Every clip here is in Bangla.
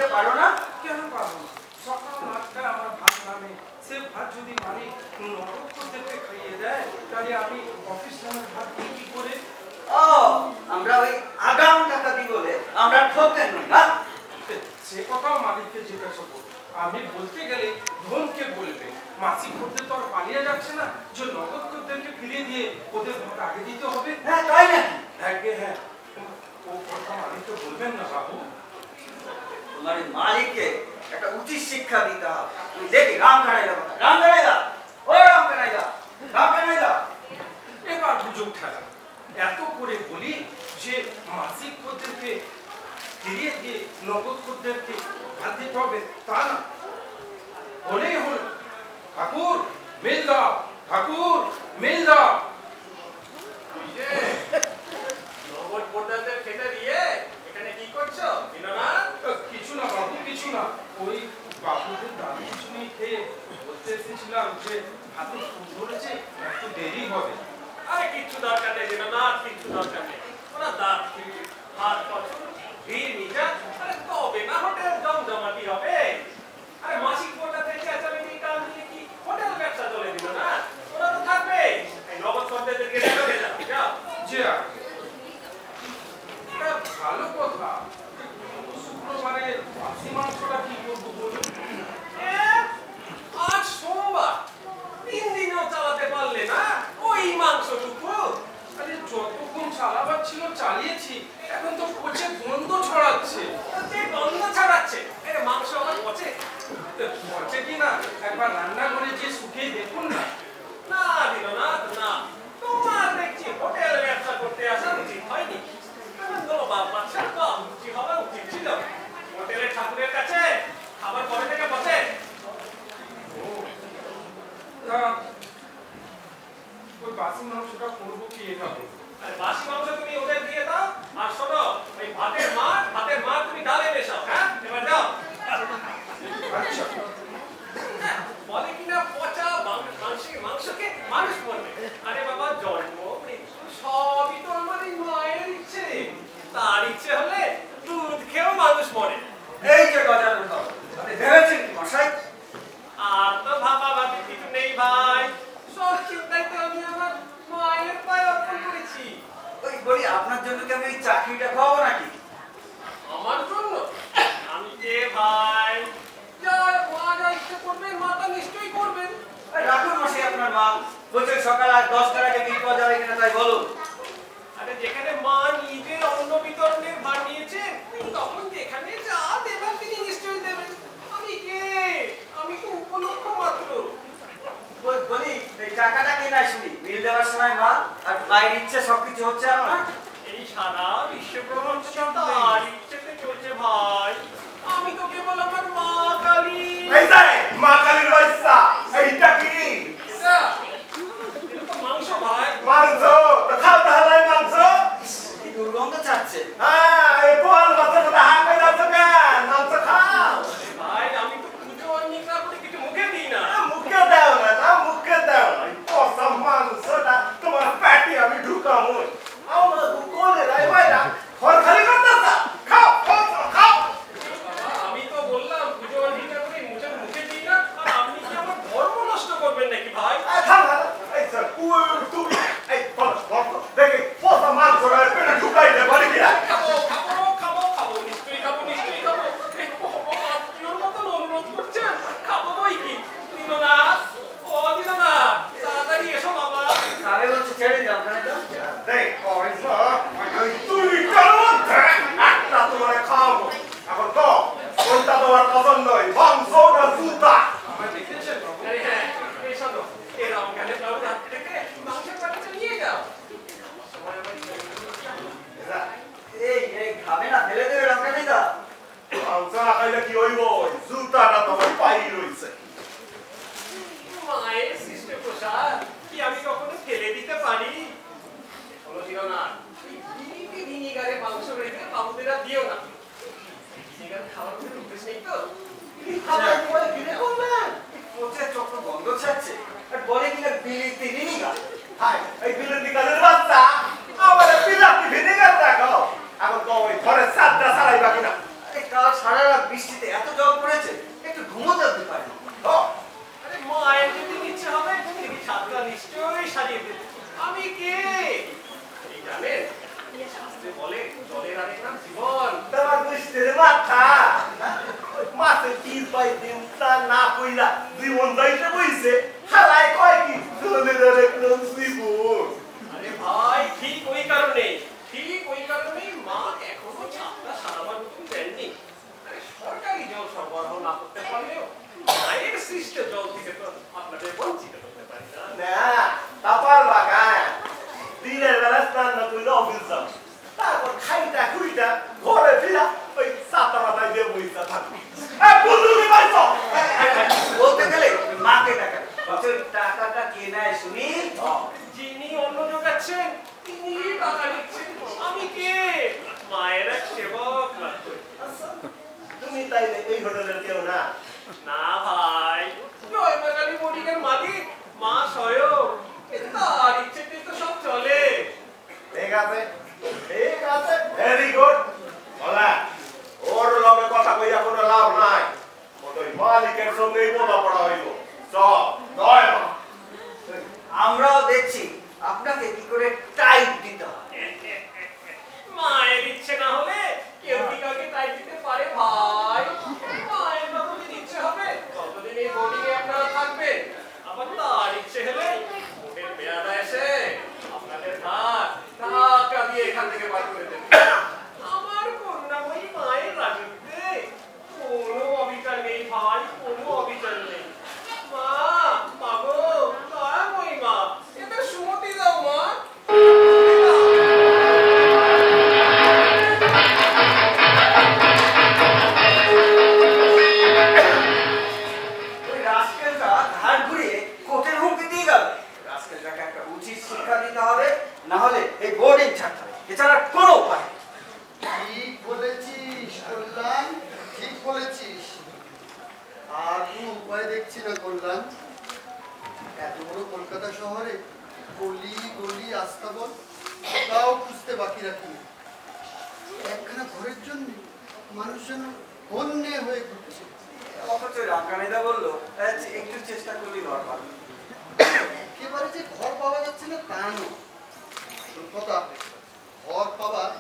দিতে পারো না? কেন পারবো না? সকাল 8টায় আমার ভাত নামে, সে ভাত যদি মালিক নরকদেরকে খাইয়ে দেয় তাহলে আমি অফিস নামের ভাত দিই কি করে? ও, আমরা ওই আগাম টাকা দিই বলে আমরা ঠকেন না। সে কথাও মালিককে জিজ্ঞাসা করবো। আমি বলতে গেলে ধনকে বলবে, মাসিক খদ্দের তো আর পালিয়ে যাচ্ছে না যে নগদ খদ্দেরকে ফিরিয়ে দিয়ে ওদের ভাত আগে দিতে হবে। হ্যাঁ, তাই না? হ্যাঁ, ও কথা মালিককে বলবেন না বাবু। তোমার মালিককে একটা উচিত শিক্ষা দিতে হবে। তুমি দেখি রামকানাইদা কথা, রামকানাইদা, ও রামকানাইদা, রামকানাইদা। এবার দুজন খেলা এত করে বলি যে মাসিক খদ্দেরকে ফিরিয়ে দিয়ে নগদ খদ্দেরকে ভাত দিতে হবে, তা না। বলেই হল, ঠাকুর মেল দাও, ঠাকুর মেল দাও। নগদ খদ্দেরদের খেতে দিয়ে এখানে কি করছো? কিছু না বাবু, কিছু না। ওই বাবুদের দাবি শুনে খেয়ে বলতে এসেছিলাম যে হাতে ফুল ধরেছে, একটু দেরি হবে। আরে কিচ্ছু দরকার নেই দীননাথ, কিচ্ছু দরকার নেই। ওরা দাঁত হাত পছন্দ ভিড় নিচা, আরে তবে না হোটেল জমজমাটি হবে। আরে মাসিক কোটা থেকে চেঁচামেচি টান দিয়ে কি হোটেল ব্যবসা চলে দিল না? ওরা তো থাকবে। এই নগদ খদ্দেরদেরকে রেখে দাও, যাও। যে এটা ভালো কথা। শুক্রবারে বাসি মাংসটা কি করবো বলুন? আজ সোমবার, 3 দিনও চালাতে পারলে না ওই মাংসটুকু? আরে যতক্ষণ চালাবার ছিল চালিয়েছি, এখন তো পচে গন্ধ ছড়াচ্ছে। যে গন্ধ ছাড়াচ্ছে, এর মাংস আমার পচে? পচে কি না একবার রান্না করে যে শুকিয়ে দেখুন না। না দীননাথ না, তোমার দেখছি হোটেল ব্যবসা করতে আসা উচিত হয়নি। তোমার বাপ বাচ্চার কম রুচি হওয়া উচিত ছিল। হোটেলের ঠাকুরের কাছে খাবার কবে থেকে বসে? ওই বাসি মাংসটা করবো কি এটা বলবো? আর বাসি মাংস তুমি ওদের দিয়ে দাও, আর শোনো ওই ভাতের মার তুমি ডালে মেশাও। হ্যাঁ, এবার যাও। আচ্ছা, বলে কিনা পচা মাংসকে মানুষ বলবে। আরে বাবা, জন্ম মৃত্যু সবই তো আমার এই মায়ের ইচ্ছে। তার ইচ্ছে হলে দুধ খেয়েও মানুষ মরে। এই যে গজানন বাবু, আপনি ভেবেছেন কি মশাই? আর তো ভাবাভাবি কিছু নেই ভাই, সব চিন্তায় তো আমি আমার মায়ের পায়ে অর্পণ করেছি। ওই বলি, আপনার জন্য কি আমি এই চাকরিটা খাওয়াবো নাকি? আমার জন্য? আমি কে ভাই? যা মা যা ইচ্ছে করবেন মা তা নিশ্চয়ই করবেন। রাখুন মশাই আপনার মা, বলছে সকাল 10টার আগে বিল পাওয়া যাবে কিনা তাই বলুন। আরে যেখানে মা নিজে অন্ন বিতরণের ভার নিয়েছেন, তখন যেখানে যা দেবেন তিনি নিশ্চয়ই দেবেন। আমি কে? আমি তো উপলক্ষ মাত্র। বলি, এই টাকাটা কে না শুনি? বিল দেওয়ার সময় মা, আর মায়ের ইচ্ছে সবকিছু হচ্ছে আমার। এই সারা বিশ্ব প্রপঞ্চ তার ইচ্ছেতে চলছে ভাই। আমি তো কেবল আমার মা কালী। এই যে মা কালীর বাচ্চা, এইটা কি? এটা তো মাংস ভাই। মাংস তো খাও, তাহলে মাংস। কি দুর্গন্ধ ছাড়ছে। হ্যাঁ, এই পোয়াল বাচ্চার কথা হাঁকাই যাচ্ছ কেন? মাংস খাও। ভাই আমি তো পুজো অন্নিকা করে কিছু মুখে দিই না। মুখে দাও না, না মুখে দাও না। এই পচা মাংসটা তোমার পেটে আমি ঢুকাবো। আমার কোলে রাই ভাইরা ঘর খালি করতেছ। খাও, খাও, খাও। আমি তো বললাম পুজো অন্নিকা করে মুখে দিই না, আর আপনি কি আমার ধর্ম নষ্ট করবেন নাকি ভাই? খাও, খাও। এই স্যার, তুই এই বল, দেখি পচা মাংসটা পেটে ঢুকাই দে, বলি কিনা? খাবো, নিশ্চয়ই খাবো। এই আত্মীয়র মতন অনুরোধ করছেন, খাবো বই কি? দীননাথ, ও দীননাথ, তাড়াতাড়ি এসো বাবা। খাবে বলছে, ছেড়ে দাও ওখানে তো। দেখ, তুই কেন একটা তোমার খাওয়াবো। এখন তো কোনটা তোমার পছন্দ, মাংস না জুতা? আমায় দেখেছেন বাবু? আরে হ্যাঁ, এই শোনো, এই রামকানের বাবুর হাত থেকে মাংসের প্যাকেটটা নিয়ে যাও। এই খাবে না, ফেলে দেবে রামকানাইদা। মাংস না খাইলে কি হইব? জুতাটা তোমার পাই রইছে। মায়ের সৃষ্ট প্রসাদ কি আমি কখনো ফেলে দিতে পারি? বলো দীননাথ, এই ভিনিগারে মাংস রেখে বাবুদেরা দিও না। ভিনিগার খাওয়ার কোনো অভ্যেস নেই তো। খাবার পরে ফিরে করবেন। পচে চক্র গন্ধ ছাড়ছে, আর বলে কিনা বিলিতি ভিনিগার। হাই, এই বিলেতি কালের বাচ্চা আমার বিলাতি ভিনেগার দেখো। এখন তো ওই ঘরে সাতটা ছাড়াইবা কিনা? কাল সারা সারা বৃষ্টিতে এত জল পড়েছে একটু ঘুমোতে দিতে পারি। আরে মায়ের যদি ইচ্ছে হবে তিনি ছাত্রা নিশ্চয়ই সারিয়ে দেবে। আমি কে এই জানেন? শাস্ত্রে বলে জলের আরেক নাম জীবন। তোমার দুষ্টের মাথা মাসে 3 দিন তা না কইলা জীবন যাইতে বইছে হালাই কয় কি জলের আরেক নাম জীবন। আরে ভাই ঠিক ওই কারণেই মা এখনো ছাত্রা সারাবার মতন দেননি। আরে সরকারি জল সরবরাহ না করতে পারলেও মায়ের সৃষ্ট জল থেকে তো আপনাদের বঞ্চিত করতে পারি না। না তাপার বাগান দিনের বেলা স্নান না করলে অফিস যাও, তারপর খাইটা খুইটা ঘরে ফিরা ওই সাতা মাথায় দিয়ে বইসা থাকবি। বন্ধুকে পাইছো বলতে গেলে মাকে টাকা বছর টাকাটা কে নেয় শুনি? যিনি অন্ন যোগাচ্ছেন তিনি টাকা নিচ্ছেন। আমি কে? মায়ের এক সেবক মাত্র। তুমি তাইলে এই হোটেলের কেউ না? না ভাই, জয় বাঙালি মনিকের মালিক মা স্বয়ং। তার ইচ্ছেতে তো সব চলে। ঠিক আছে ভেরি গুড। বলা ওর লগে কথা কইয়া কোনো লাভ নাই, ওই মালিকের সঙ্গেই বোঝাপড়া হইল। চল জয় মা। আমরাও দেখছি আপনাকে কি করে টাইট দিতে হয়। মায়ের ইচ্ছে না হলে কেউ কি কাউকে তাই দিতে পারে ভাই? মায়ের যতদিন ইচ্ছে হবে ততদিন এই বোর্ডিং এ আপনারা থাকবেন। আবার তার ইচ্ছে হলে ভোটের মেয়াদা এসে আপনাদের টাকা দিয়ে এখান থেকে বার করে দেবে। আমার করুণাময়ী মায়ের রাজত্বে কোনো অবিচার নেই ভাই, কোনো অবিচার নেই। মা গো, দয়াময়ী মা, এদের সুমতি দাও মা। ওই রাস্কেলটা ঘাড় ঘুরিয়ে কোটের হুমকি দিয়ে গেল। রাস্কেলটাকে একটা উচিত শিক্ষা দিতে হবে, না হলে এই বোর্ডিং ছাড়তে হবে, এছাড়া কোনো উপায় নেই। ঠিক বলেছিস কল্যাণ, ঠিক বলেছিস। আর কোনো উপায় দেখছি না কল্যাণ। এত বড় কলকাতা শহরে গলি গলি আস্তাবল তাও খুঁজতে বাকি রাখি। একখানা ঘরের জন্য মানুষ যেন বন্যে হয়ে ঘুরছে। অথচ রামকানিদা বললো একটু চেষ্টা করলেই ঘর পাবে। একেবারে যে ঘর পাওয়া যাচ্ছে না তা নয়, আসল কথা ঘর পাওয়ার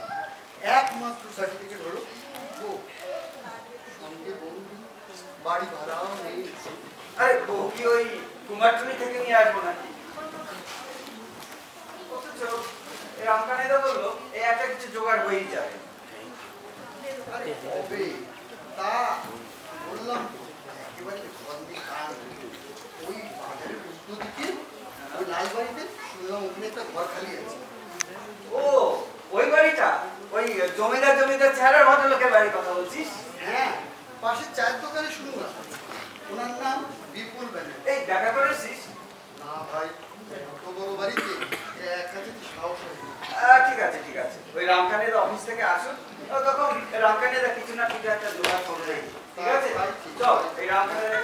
একমাত্র সার্টিফিকেট হলো বউ। সঙ্গে বন্ধু, বাড়ি ভাড়াও নেই। আরে বউ কি ওই কুমারটুলি থেকে নিয়ে আসবো নাকি? অথচ এই রামকানিদা বললো এই একটা কিছু জোগাড় হয়েই যাবে। আরে হবে তা বললাম তো, একেবারে ঘর দিয়ে কান। ওই বাজারের উত্তর দিকে ওই লালবাড়িতে শুনলাম ওখানে একটা ঘর খালি আছে। ও ওই বাড়িটা, ওই জমিদার চেহারার ভদ্রলোকের বাড়ির কথা বলছিস? হ্যাঁ, পাশের চায়ের দোকানে শুনলাম ওনার নাম বিপুল ব্যানার্জি। এই দেখা করেছিস? না ভাই, এত বড় বাড়িতে একা যেতে সাহস হয় না। ঠিক আছে ওই রামকানিদা অফিস থেকে আসুন, তখন রামকানিদা কিছু না কিছু একটা জোগাড় করবে। ঠিক আছে চল এই রামকানিদা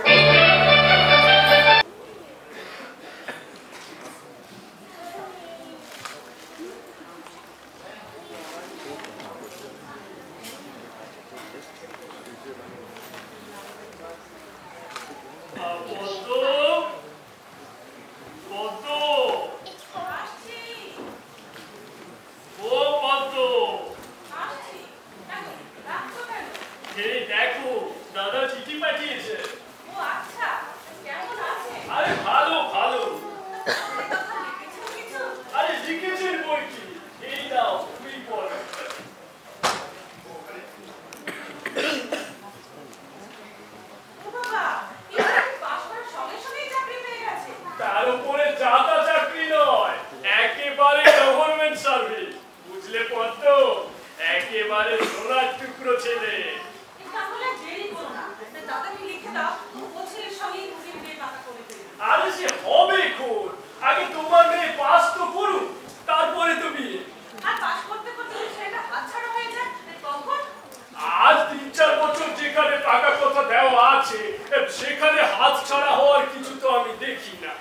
সেখানে হাত ছাড়া হওয়ার কিছু তো আমি দেখি না।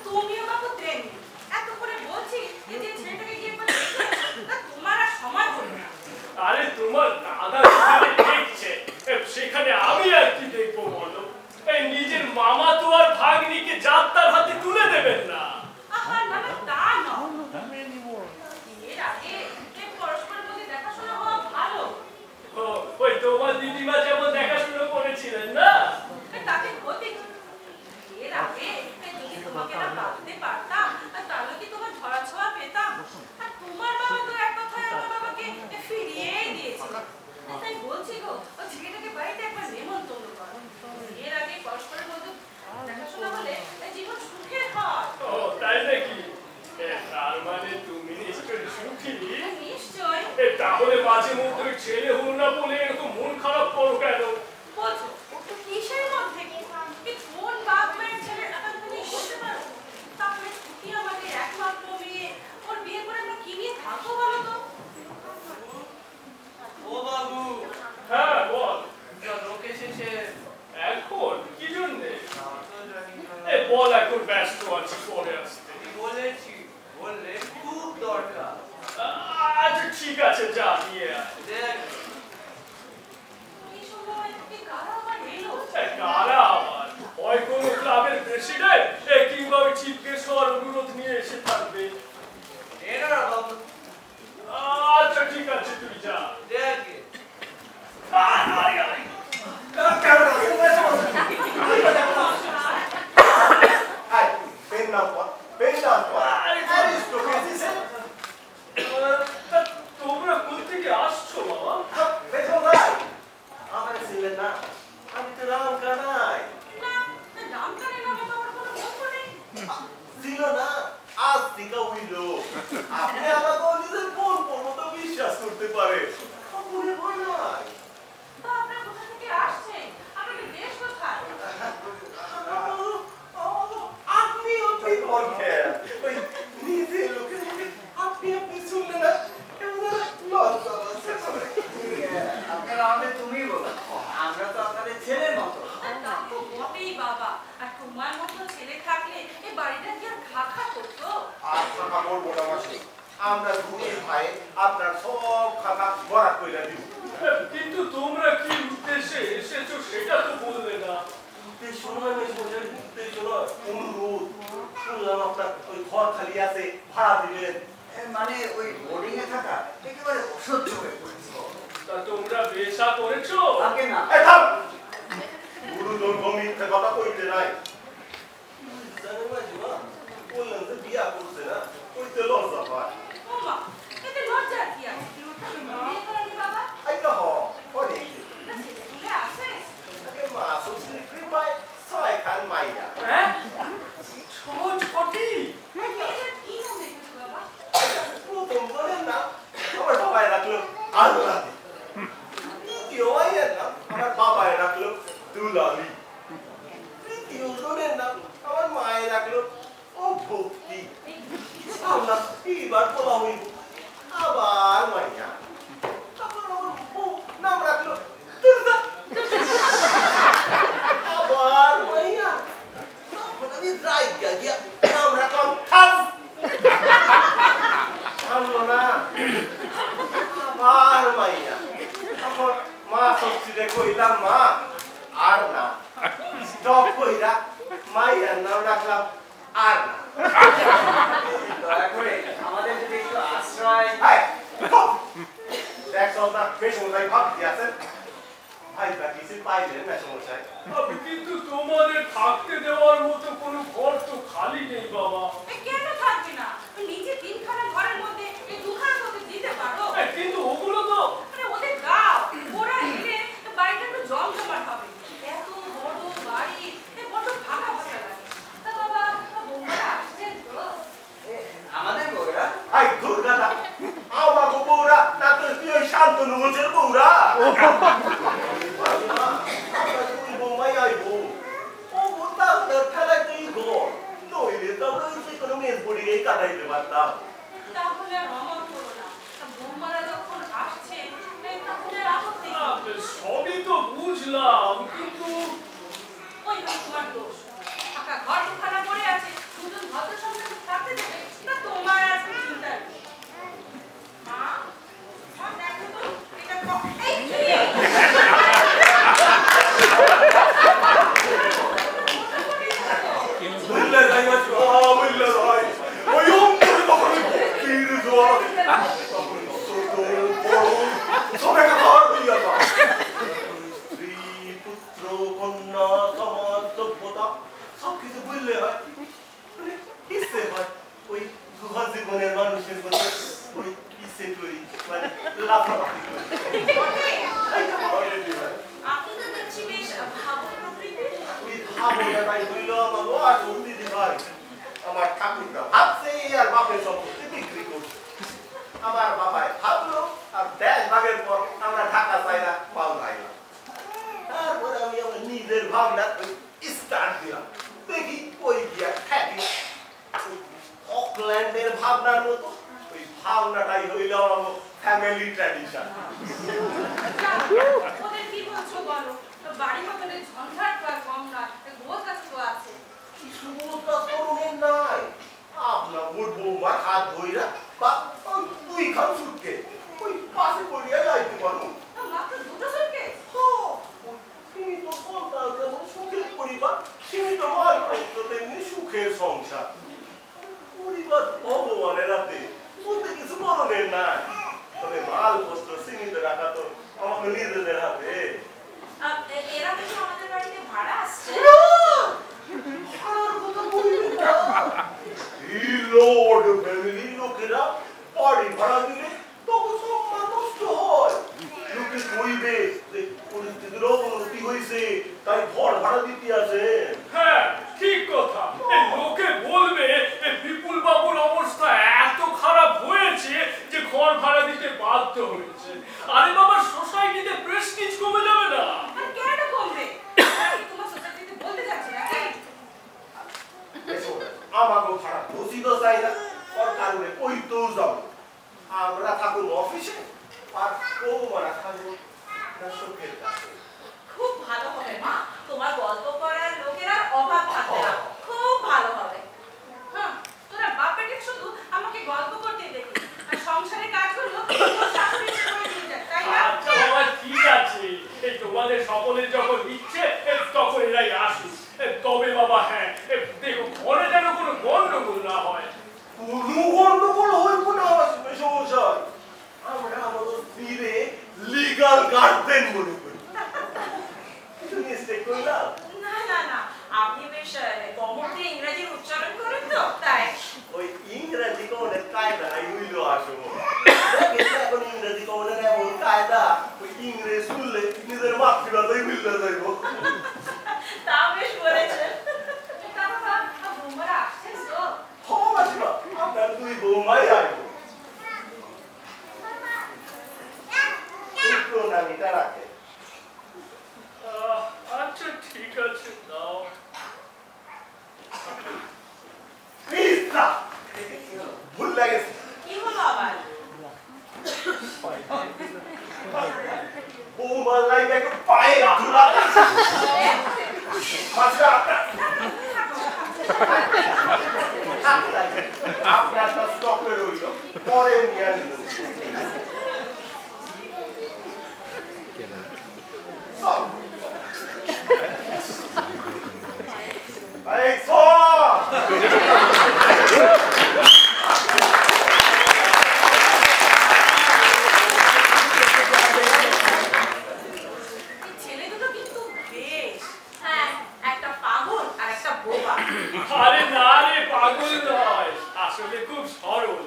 তুমিও বাবু ট্রেনিং এত করে বলছি যে ছেলেটাকে গিয়ে বলে তোমার আর সময় হলো না। আরে তোমার দাদা যেখানে দেখছে ছেলে হলো না বলে এত মন খারাপ করো কেন? বলছো কিসের মধ্যে কি কোন বাপ মায়ের ছেলে আবার তুমি বলতে পারো? তাহলে কি আমাদের একমাত্র মেয়ে, ওর বিয়ে করে আমরা কি নিয়ে থাকবো বলো তো? ও বাবু, হ্যাঁ বল। লোক এসেছে। এখন কি জন্যে? জানি না। বল, এখন ব্যস্ত আছি, পরে আসতে। বলেছি, বললে খুব দরকার। আচ্ছা ঠিক আছে, যা নিয়ে আয়। দেখ, এই সময় এই কারা আবার এলো? কারা আবার? হয় কোনো ক্লাবের প্রেসিডেন্ট কিংবা ওই চিফ গেস্ট হওয়ার অনুরোধ নিয়ে এসে থাকবে। এরা বাবু, আচ্ছা ঠিক আছে, তুই যা। দেখ, তোমরা কোথা থেকে আসছো বাবা? আমি তো রাম কানাই না, নাম জানি না বাবা, আমার কোনো বন্ধু নেই। ছিল না, আজ থেকে হইল। আপনি আমাকে নিজের বোন মতো বিশ্বাস করতে পারে। মনে হয় নাই। তা আপনারা কোথা থেকে আসছেন? আপনাদের দেশ কোথায়? আপনি আপনি বলছেন ওই নিজের লোকের মুখে আপনি আপনি শুনলে না লজ্জা লাগছে। আপনারা আমাদের তুমি বলো, আমরা তো আপনাদের ছেলের মতো। তা তো বটেই বাবা, আর তোমার মতো ছেলে থাকলে এই বাড়িটা কি আর খা খা করতো? আপনার কাপড় মোটা মাসে আমরা দুই ভাই আপনার সব খাতা ভরা কইরা দিব। কিন্তু তোমরা কি উদ্দেশ্যে এসেছো সেটা তো বললে না। উদ্দেশ্য নয় মেশনের উদ্দেশ্য নয়, অনুরোধ। শুনলাম আপনার ওই ঘর খালি আছে, ভাড়া দিবেন। মানে ওই বোর্ডিং এ থাকা একেবারে অসহ্য হয়ে পড়েছে। তা তোমরা বেশা করেছো? আগে না, এই থাম! গুরুজন মিথ্যে কথা কইতে নাই। জানেন না জীবা, বললেন যে বিয়া করছে না, কইতে লজ্জা পায়। ও মা, এতে লজ্জার কি আছে? বিয়ে করেনি বাবা? আইটা হ, অনেক। তা ছেলে পুলে আছে? তাকে মা সুশ্রী কৃপায় ছয় খান মাইয়া। হ্যাঁ? ছটি? মেয়েদের কি নাম রেখেছো বাবা? প্রথম বলেন না, আমার বাবাই রাখলো আল্লাহ। দ্বিতীয় মাইয়ের নাম আমার বাবাই রাখলো দুলালি। তৃতীয় জনের নাম আমার মায়ের রাখলো অভক্তি। আল্লাহ এইবার বলা হইব আবার মাইয়া। তারপর আমার বউ নাম রাখলো দুর্গা। আবার মাইয়া। তখন আমি রাইগা গিয়া নাম রাখলাম খান। থামলো না, আবার মাইয়া। তখন মা সবজিরে কইলাম মা আর না, স্টপ কইরা মাইয়ার নাম রাখলাম আর না। দয়া করে আমাদের যদি একটু আশ্রয়। হাই, দেখ সন্তান মেসমশাই ভাবতে আছেন। ভাই বা কিছু পাইলেন মেসমশাই? কিন্তু তোমাদের থাকতে দেওয়ার মতো কোনো ঘর তো খালি নেই বাবা। কেন থাকবে না? নিজে তিনখানা ঘরের মধ্যে এই দুখানা তোকে দিতে পারো? কিন্তু ওগুলো তো আরে ওদের গাও, ওরা এলে বাড়িটা একটু জমজমাট হবে। এত বড় বাড়ি, বড় ফাঁকা ফাঁকা লাগে। তা বাবা, বৌমারা আসছেন তো? আমাদের বউরা হাই দুর্গাদা, আমাকে বউরা না তো তুই ওই শান্তনু গোছের বউরা। তুই বৌমাই আইব ও বলতা আপনার খেলায় তুই ঘর নইলে তো আমরা ওই কোনো মেজ পড়িয়েই কাটাইতে পারতাম। তাহলে আর অমত করো না। তা বৌমারা যখন আসছে, তাহলে আর আপত্তি নেই। সবই তো বুঝলাম, কিন্তু ওই তোমার দোষ। ফাঁকা ঘর দুখানা পড়ে আছে, দুজন ভদ্র সংসারে থাকতে দেবে, তা তোমার আর কোনো চিন্তা নেই। মা, মা দেখো তো, এটা এই কি? বুঝলে যাই না, বুঝলে যাই ওই অন্তরে তখন তীর জোয়ার তখন ছোট বড় সবে ঘর হইয়া যায়। স্ত্রী পুত্র কন্যা সমাজ সভ্যতা সবকিছু বুঝলে হয়, মানে ইচ্ছে হয় ওই দুহার জীবনের মানুষের কথা ওই ইচ্ছে করি, মানে লাফালাফি করি। আপনি তো দেখছি বেশ ভাবো প্রকৃতির। ওই ভাবনা তাই হইল আমার ওয়াজ দিদি ভাই, আমার ঠাকুরটা ভাবছে আর বাপের সম্পত্তি বিক্রি করছে। আমার বাবাই ভাবলো আর 10 ভাগের পর আমরা ঢাকা চাই না পাল্টাই না তারপরে আমি আমার নিজের ভাবনা স্টার্ট দিলাম দেখি ওই গিয়া খ্যাতি অকল্যান্ডের ভাবনার মতো ওই ভাবনাটাই হইল আমার ফ্যামিলি ট্র্যাডিশন ওদের কি বলছো বলো বাড়ি মতনে ঝঞ্ঝাট তো আর কম না গোল কাজ তো আছে কিছু কাজ করুন নাই আপনার বুট বৌমার হাত ধইরা বা দুই খান সুটকে ওই পাশে পড়িয়া যাইতে পারো মাত্র দুটো সুটকেস সীমিত সন্তান যেমন সুখের পরিবার সীমিত মাল কষ্ট তেমনি সুখের সংসার পরিবার ভগবানের হাতে বলতে কিছু করণের নাই তবে মাল কষ্ট সীমিত রাখা তো আমাদের নিজেদের হাতে এরা কিছু আমাদের বাড়িতে ভাড়া আসছে ভাড়ার কথা বলবেন না এই লর্ড ফ্যামিলি লোকেরা বাড়ি ভাড়া দিলে তখন সম্মান নষ্ট হয় লোকে কইবে যে পরিস্থিতির অবনতি হয়েছে তাই ঘর ভাড়া দিতে আসেন হ্যাঁ ঠিক কথা এই লোকে বলবে এই বিপুল বাবুর অবস্থা এত খারাপ হয়েছে যে ঘর ভাড়া দিতে বাধ্য হয়েছে আরে বাবা সোসাইটিতে প্রেস্টিজ কমে যাবে না আর কেন কমবে আমি তোমার সোসাইটিতে বলতে যাচ্ছি না আমাকে ভাড়া দোষিত চাই না সরকারে কইতেও যাব আমরা থাকুন অফিসে আর বৌমারা থাকুন সুখের কাছে খুব ভালো হবে মা তোমার গল্প করার লোকের আর অভাব থাকবে না খুব ভালো হবে হ্যাঁ তোরা বাপ বেটে শুধু আমাকে গল্প করতে দেখি আর সংসারের কাজগুলো তোর শাশুড়ি করে দিয়ে যায় তাই না আচ্ছা বাবা ঠিক আছে এই তোমাদের সকলের যখন ইচ্ছে তখন এরাই আসুক তবে বাবা হ্যাঁ দেখো ঘরে যেন কোনো গন্ডগোল না হয় কোনো গন্ডগোল হইব না আসবে সমস্যা আমরা আমাদের ফিরে লিগাল গার্ডেন মনে করি তুমি মিস্টেক কইলা না না না আপনি বেশ গমতে ইংরেজির উচ্চারণ করেন তো তাই ওই ইংরেজি কোনের কায়দা নাই হইল আসবো এখন ইংরেজি কোনের এমন কায়দা ওই ইংরেজ শুনলে নিজের মাতৃভাষাই মিললে যাইব তা বেশ বলেছেন বাবা বৌমারা আসছেন তো হওয়া আপনার দুই বৌমাই আসবো এই প্রণালীটা রাখে আচ্ছা ঠিক আছে দাও প্লিজ না ভুল লাগেছে কি হলো আবার বৌমার লাইফ একটু পায়ে ধুলা মাঝে আপনার স্টপে রইল পরে নিয়ে আসবো এই ছেলে দুটো কিন্তু বেশ হ্যাঁ একটা পাগল আর একটা বোবা আরে না রে পাগল নয় আসলে খুব সরল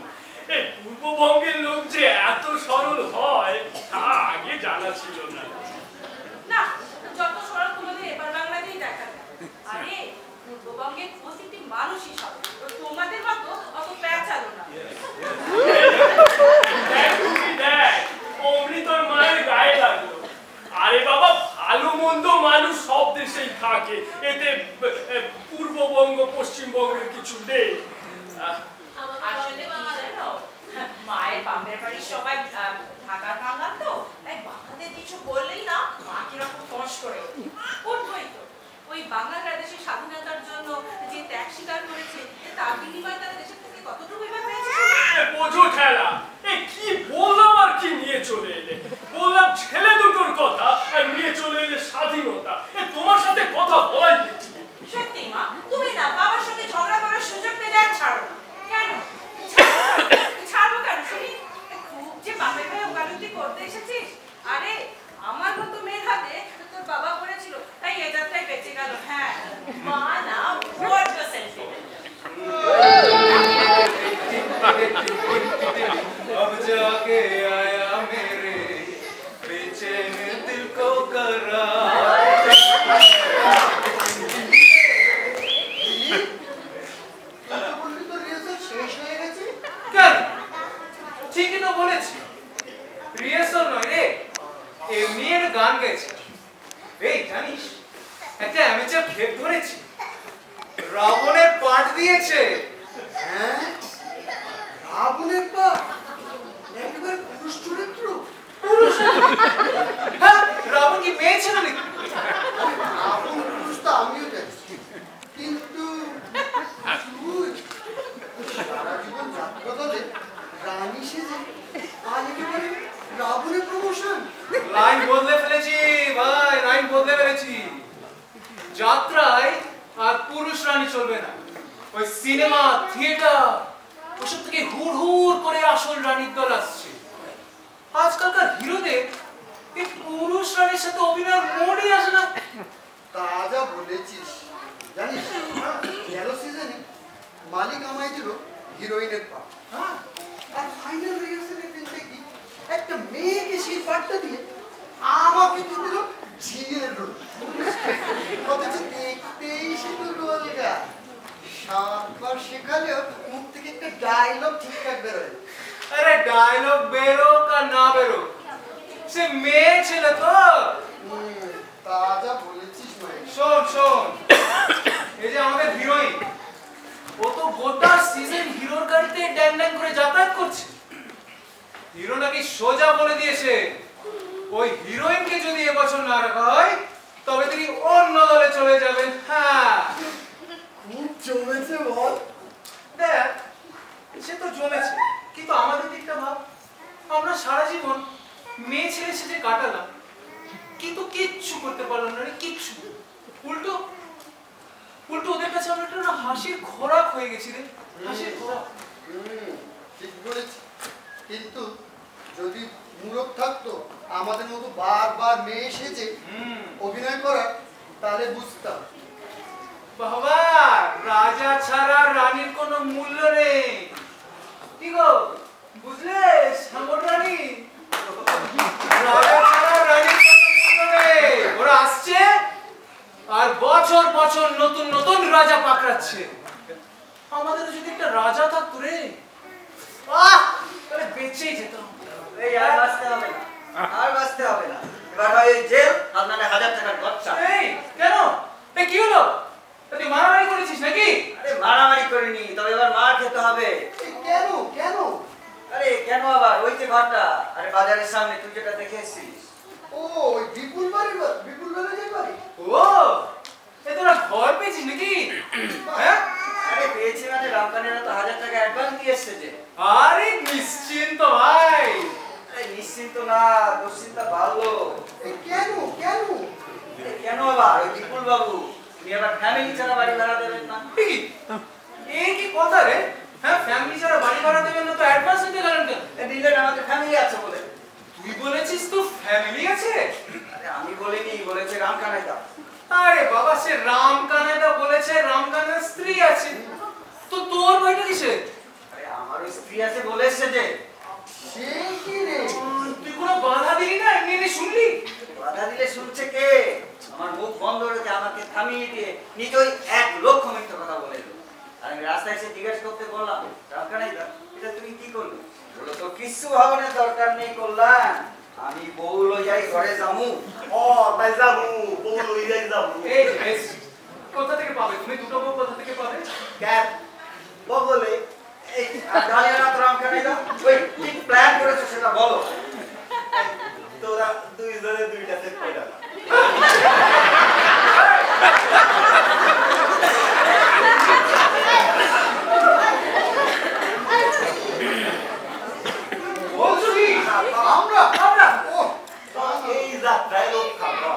এই পূর্ববঙ্গের লোক যে এত সরল হয় তা আগে জানা ছিল না না যত সরল তোমাদের এবার বাংলাতেই দেখা যায় আরে পূর্ববঙ্গের প্রতিটি মানুষই সরল তোমাদের মতো অত প্যাচালো না দেখ তুমি দেখ অমনি তোর মায়ের গায়ে লাগলো আরে বাবা ভালো মন্দ মানুষ সব দেশেই থাকে এতে পূর্ববঙ্গ পশ্চিমবঙ্গের কিছু নেই আসলে কি জানো মায়ের বাপের বাড়ির সবাই ঢাকার বাঙাল তো তাই বাঙালদের কিছু বললেই না মা কিরকম ফস করে উঠবই তো ওই বাঙালরা দেশের স্বাধীনতার জন্য যে ত্যাগ স্বীকার করেছে তার বিনিময়ে তারা দেশের থেকে কতটুকু এবার পেয়েছে বোঝো ঠেলা কি বললাম আর কি নিয়ে চলে এলে বললাম ছেলে দুটোর কথা আর নিয়ে চলে এলে স্বাধীনতা তোমার সাথে কথা বলাই সত্যি মা তুমি না বাবার সঙ্গে ঝগড়া করার সুযোগ পেলে আর ছাড়ো না কেন ছাড়বো কেন শুনি খুব যে বাপের ভাই ওকালতি করতে এসেছিস আরে আমার মতো মেয়ের হাতে তোর বাবা পড়েছিল তাই এ যাত্রায় বেঁচে গেল হ্যাঁ মা না বড্ড সেন্টিমেন্ট अब जाके आया मेरे बेचैन दिल को करार বললি তো রিহার্সাল শেষ হয়ে গেছে কেন ঠিকই তো বলেছি রিহার্সাল নয় রে অ্যামেচার খেপ ধরেছি। রাবণের পাঠ দিয়েছে। হ্যাঁ, রাবণের পা একেবারে পুরুষ চরিত্র। হ্যাঁ, রাবণ কি মেয়ে ছিল নাকি? রাবণ পুরুষ তো আমিও দেখছি, কিন্তু তুই সারা জীবন যাত্রা দলে রানী সেজে আজ একেবারে রাবণের প্রমোশন। লাইন বদলে ফেলেছি ভাই, লাইন বদলে ফেলেছি। যাত্রায় আর পুরুষ রানী চলবে না। ওই সিনেমা, থিয়েটার ওসব থেকে হুড় হুড় করে আসল রানীর দল আসছে। আজকালকার হিরোদের এই পুরুষ রানীর সাথে অভিনয়ের মোড়ই আসে না। তা যা বলেছিস, জানিস গেল সিজনে মালিক আমায় দিল হিরোইনের পা। হ্যাঁ, আর ফাইনাল রিহার্সালের দিন দেখি একটা মেয়েকে সেই পাঠটা দিয়ে আমাকে দিয়ে দিল ঝিয়ের রোল। অথচ দেখতেই সে তো রোজগার। 7 বার শেখালেও মুখ থেকে একটা ডায়লগ ঠিকঠাক বেরোয়। আরে ডায়লগ বেরোক আর না বেরোক, সে মেয়ে ছিল তো। তা যা বলেছিস মায়ের। শোন শোন, এই যে আমাদের হিরোইন, ও তো গোটা সিজন হিরোর গাড়িতে ড্যাং ড্যাং করে যাতায়াত করছে। হিরো নাকি সোজা বলে দিয়েছে, ওই হিরোইনকে যদি এবছর না রাখা হয় তবে তিনি অন্য দলে চলে যাবেন। হ্যাঁ, খুব জমেছে বল। দেখ সে তো জমেছে, কিন্তু আমাদের দিকটা ভাব। আমরা সারা জীবন মেয়ে ছেলে সেজে কাটালাম, কিন্তু কিচ্ছু করতে পারলাম না রে, কিচ্ছু। উল্টো উল্টো ওদের কাছে আমরা একটা হাসির খোরাক হয়ে গেছি রে, হাসির খোরাক। ঠিক বলেছি, কিন্তু যদি মূরখ থাকতো আমাদের মতো বারবার মেয়ে সেজে অভিনয় করার, তাহলে বুঝতাম। বাবা, রাজা ছাড়া রানীর কোনো মূল্য নেই। কি গো, বুঝলে সামর রানী? রাজা ছাড়া রানীর কোনো মূল্য নেই। ওরা আসছে আর বছর বছর নতুন নতুন রাজা পাকড়াচ্ছে। আমাদের যদি একটা রাজা থাকতো রে, তাহলে বেঁচেই যেতাম। এই আর বাঁচতে হবে না, আর বাঁচতে হবে না। এবার হয় জেল, আর নাহলে 1000 টাকার খরচা। এই কেন? এই কি হলো? তুই মারামারি করেছিস নাকি? আরে মারামারি করিনি, তবে এবার মার খেতে হবে। কেন কেন? আরে কেন আবার? ওই যে ঘরটা, আরে বাজারের সামনে তুই যেটা দেখে এসেছিস। ও ওই বিপুল বাড়ি, বিপুল বাড়ি বাড়ি। ও, এ তোরা ঘর পেয়েছিস নাকি? হ্যাঁ, আরে পেয়েছি মানে রামকানেরা তো 1000 টাকা অ্যাডভান্স দিয়ে এসেছে যে। আরে নিশ্চিন্ত ভাই। আরে নিশ্চিন্ত না, দুশ্চিন্তা বাড়লো। কেন কেন? কেন আবার? ওই বিপুল বাবু উনি আবার ফ্যামিলি ছাড়া বাড়ি ভাড়া দেবেন না। এই কি কথা রে? হ্যাঁ, ফ্যামিলি ছাড়া বাড়ি ভাড়া দেবেন না তো অ্যাডভান্স নিতে গেলেন কেন? দিলেন আমাদের ফ্যামিলি আছে বলে। তুই বলেছিস তো ফ্যামিলি আছে? আরে আমি বলিনি, বলেছে রামকানাইদা। আরে বাবা, সে রামকানাইদা বলেছে রামকানাইদার স্ত্রী আছে, তো তোর ভয়টা কিসের? আরে আমারও স্ত্রী আছে বলেছে যে। সে কি রে? তুই কোনো বাধা দিলি না, এমনি এমনি শুনলি? বাধা দিলে শুনছে কে? আমার মুখ বন্ধ রেখে আমাকে থামিয়ে দিয়ে নিজে ওই 1 লক্ষ মিথ্যা কথা বলে দিল। আর আমি রাস্তায় এসে জিজ্ঞেস করতে বললাম, রামকানাইদা এটা তুমি কি করলে? বলো তো কিচ্ছু ভাবনের দরকার নেই করলাম, আমি বউ লই যাই ঘরে যামু। ও তাই যাবো, বউ লই যাই যাবো। এই বেশ, কোথা থেকে পাবে তুমি দুটো বউ, কোথা থেকে পাবে? ক্যাপ বগলে এই ডালিয়া রাত রামকানাইদা ওই কি প্ল্যান করেছো সেটা বলো। তোরা দুইজনে দুইটা সেট কইরা না। বলছো কি? আমরা আমরা ও এই যাত্রায় লোক খাবো,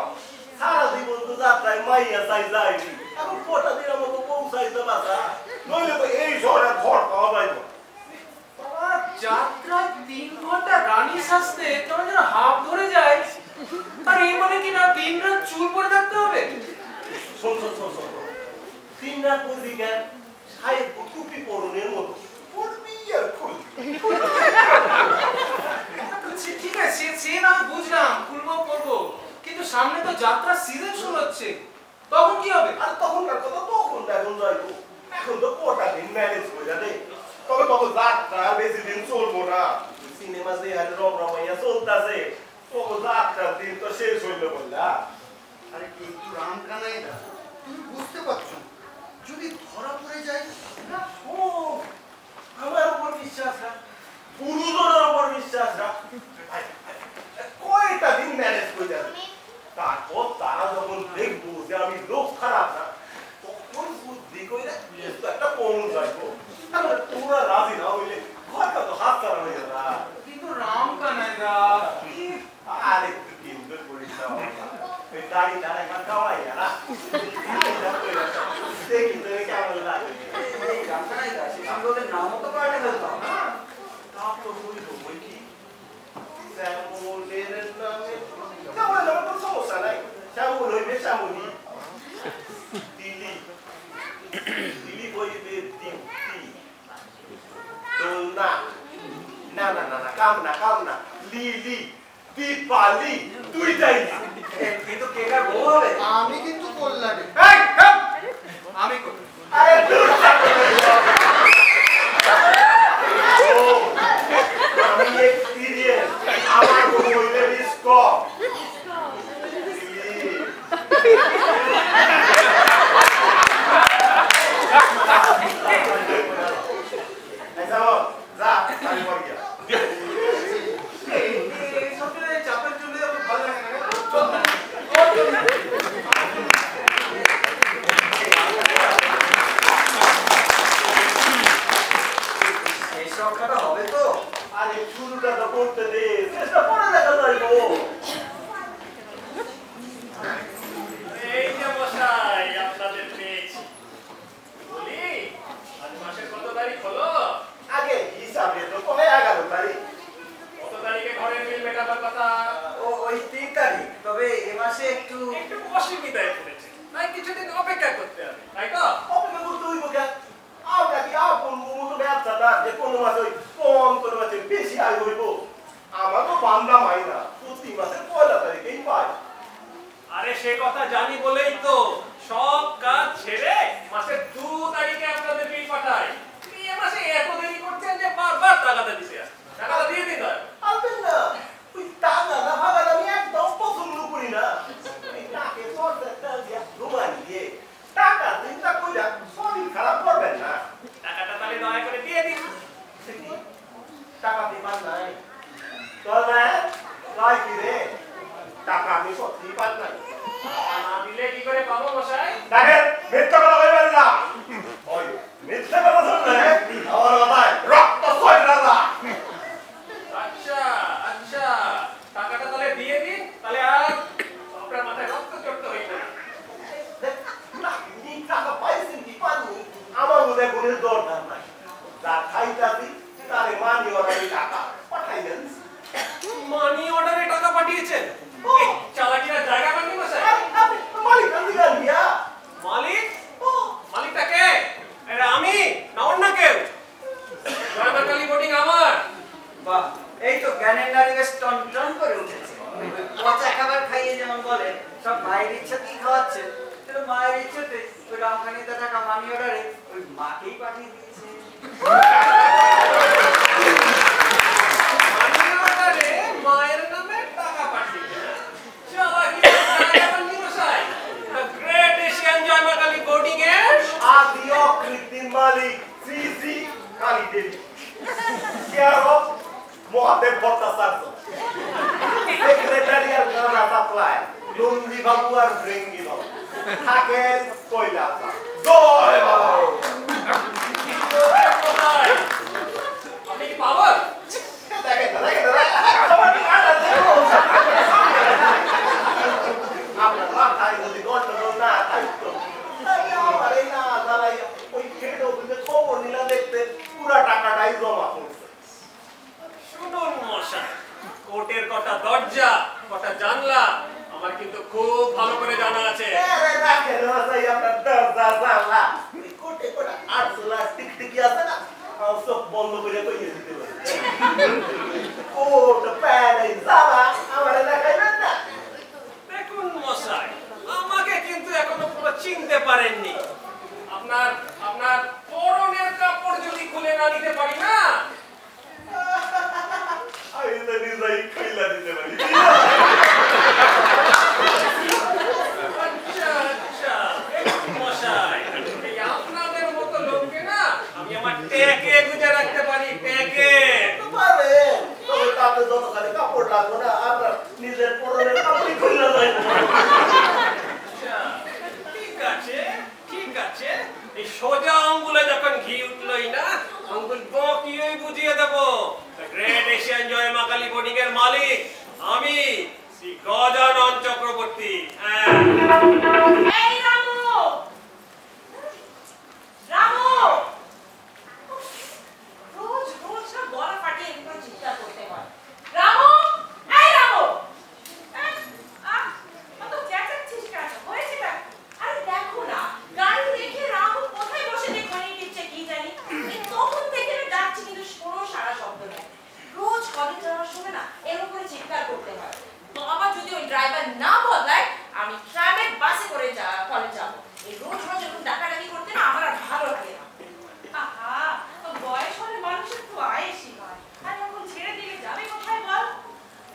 সারা জীবন তো যাত্রায় মাইয়া চাই যাইনি, এখন কটা দিনের মতো পৌঁছাইতে পারছা, নইলে তো এই শহরে ঘর পাওয়া যাইব। বাবা, যাত্রায় 3 ঘন্টা রানী সাজতে তোমার যেন হাফ ধরে যায়। আর এই মানে কি না 3 রাত চুল পরে থাকতে হবে? শোন শোন শোন শোন, 3 রাত পর্যন্ত সাহেব টুপি পরনের মতো পড়বি আর খুলবি। ঠিক আছে, সে না বুঝলাম, খুলবো করবো, কিন্তু সামনে তো যাত্রা সিজন শুরু হচ্ছে, তখন কি হবে? আর তখনকার কথা তখন এখন যাইবো, এখন তো কটা দিন ম্যানেজ করে যাবে। তবে তখন যাত্রা বেশি দিন চলবো না, সিনেমা যে হারে রমরমাইয়া চলতেছে, তখন যাত্রার দিন তো শেষ হইলো বললা। আরে কিন্তু রামকানাইদা তুমি বুঝতে পারছো যদি ধরা পড়ে যায়? না, ও আমার উপর বিশ্বাস রাখ, পুরুষের উপর বিশ্বাস রাখ। কয়টা দিন ম্যানেজ করে যাবে, তারপর তারা যখন দেখবো যে আমি লোক খারাপ না, তখন বুদ্ধি করে একটা পৌঁছ যাইবো। তাহলে তোরা রাজি না হইলে ঘরটা তো হাত করা হয়ে যাবে। কিন্তু রাম কানাইদা আরে কিন্তু করিস না, ওই গাড়িটা একবার খাওয়াই না, দেখি তোকে কেমন লাগে। এই রামখানাই দা, শিশুদের নামও তো পাল্টে ফেলতাম। তা তো বলবো বই কি শ্যামলের নামে, শ্যামলের নামে কোনো সমস্যা নাই, শ্যামল হইবে শ্যামলি, দিলি দিলি হইবে দীপ্তি, দোলনা, না না না না, কাম না, লিলি, দীপালি, দুইটাই না। কিন্তু কে কার বউ হবে? আমি কিন্তু কল্যাণে। এই থাম! আমি করি। আরে দূর থাকো। আমি এক্সপেরিয়েন্স, আমার বউ হইলে রিস্ক। যা আমি মর গিয়া। এই সবটাই চাপের জন্য আমার ভালো লাগে না। চল না। শেষ রক্ষাটা হবে তো? আরে শুরুটা তো করতে দে, চেষ্টা করে দেখা যাইবো। এই যে মশাই, আপনাদের পেয়েছি। বলি, আজ মাসের কত তারিখ হলো? আগে হিসাবে তো কবে 11 তারিখ। কত তারিখে ঘরের বিল মেটাবার কথা? ওই 3 তারিখ। তবে এ মাসে একটু একটু অসুবিধায় পড়েছে, তাই কিছুদিন অপেক্ষা করতে হবে, তাই তো? অপেক্ষা করতে হইব কেন? আমরা কি আপন মতো ব্যবসাদার যে কোনো মাসে কম, কোনো মাসে বেশি আয় হইব? আমার তো বান্দা মাইনা প্রতি মাসের 1 তারিখেই পাই। আরে সে কথা জানি বলেই তো সব কাজ ছেড়ে মাসের 2 তারিখে আপনাদের বিল পাঠাই। এই মাসে এত দেরি করছেন যে বারবার টাকাটা দিতে আসছে। টাকাটা দিয়ে দিন আর। আনবেন না, ওই টাকা না ভাগাটা আমি একদম পছন্দ করি না। এই টাকে সরকারটা দিয়া ঘুমান দিয়ে টাকা চিন্তা কইরা শরীর খারাপ করবেন না। টাকাটা তাহলে দয়া করে দিয়ে দিন। টাকা দিবার নাই তবে কয় কি রে, টাকা আমি সত্যি পাই নাই। না দিলে কি করে পাবো মশাই? দেখেন মিথ্যা কথা কইবেন না, ওই মিথ্যা কথা শুনলে আমার মাথায় রক্ত সয় রাজা। আচ্ছা আচ্ছা, টাকাটা তাহলে দিয়ে দিন, তাহলে আর আপনার মাথায় রক্ত চড়তে হইবে না। না কি টাকা পাইছেন কি পাননি আমার মধ্যে কোনো দরকার নাই। যা খাইতাছি তারে মানি ওরাই টাকা পাঠাইলেন। মানি অর্ডারে টাকা পাঠিয়েছেন? এই চালাকিরা জায়গা পাননি মশাই? আপনি মালিক দিলেন মিয়া। মালিক? মালিকটা কে? এটা আমি না অন্য কেউ? জয়মাকালী বোর্ডিং আমার। বাহ, এই তো জ্ঞানের নারী বেশ টন করে উঠেছে। পচা খাবার খাইয়ে যেমন বলে সব মায়ের ইচ্ছাতেই খাওয়াচ্ছে, কিন্তু মায়ের ইচ্ছাতে ওই রামখানিদা টাকা মানি অর্ডারে ওই মাকেই পাঠিয়ে দিয়েছে। মানি অর্ডারে মায়ের নামে টাকা পাঠিয়েছে। চালাকিরা জায়গা পাননি মশাই? The great Asian Joy Ma Kali boarding এর আদি অকৃত্রিম মালিক Shri Shri Kali Debi, care of Mahadeb Bhattacharya, secretary আর গানা সাপ্লাই নন্দী বাবু আর ভৃঙ্গি বাবু থাকেন কৈলাসা। জয় বাবা। কোথায়? আপনি কি পাগল? দেখেন না, দেখেন না, সবার কি কাটা দেখো। আপনার মাথায় যদি গন্ডগোল না থাকতো, তাই আমার এই না দাঁড়াই ওই হেড অফিসে খবর নিলাম, দেখতে পুরা টাকাটাই জমা করছে। শুনুন মশাই, কোর্টের কটা দরজা, কটা জানলা আমার কিন্তু খুব ভালো করে জানা আছে। আরে রাখেন মশাই আপনার দরজা জানলা, ওই কোটে কোটা আটশোলা টিকটিকি আছে না, সব বন্ধ করে কইয়ে দিতে পারে। কোট প্যান্ট এই জামা আমার দেখাইবেন না। দেখুন মশাই, আমাকে কিন্তু এখনো পুরো চিনতে পারেননি। আপনার আপনার পরনের কাপড় যদি খুলে না নিতে পারি না, আমি তো নিজেই খুইলা দিতে পারি। আচ্ছা আচ্ছা, একটু বুঝিয়ে দেবো গ্রেট এশিয়ান জয় মা কালী বোর্ডিং এর মালিক আমি শ্রী গজানন চক্রবর্তী। এই রামু রামু রোজ রোজ না গলা ফাটিয়ে এরকম চিৎকার করতে হয়। রামু এই রামু অত চেঁচাচ্ছিস কেন? হয়েছেটা আরে দেখো না গাড়ি দেখে রামু কোথায় বসে যে ঘড়ি টিপছে কি জানি এই তখন থেকে ডাকছি কিন্তু কোনো সারা শব্দ নেই। রোজ কলেজ যাওয়ার সময় না এরকম করে চিৎকার করতে হয়। বাবা যদি ওই ড্রাইভার না বদলায় আমি ট্রামের বাসে করে কলেজ যাবো। এই রোজ রোজ এরকম ডাকাডাকি করতে না আমার আর ভালো লাগে না। আহা বয়স হলে মানুষের তো আয়েসই হয় আর এখন ছেড়ে দিলে যাবে কোথায় বল?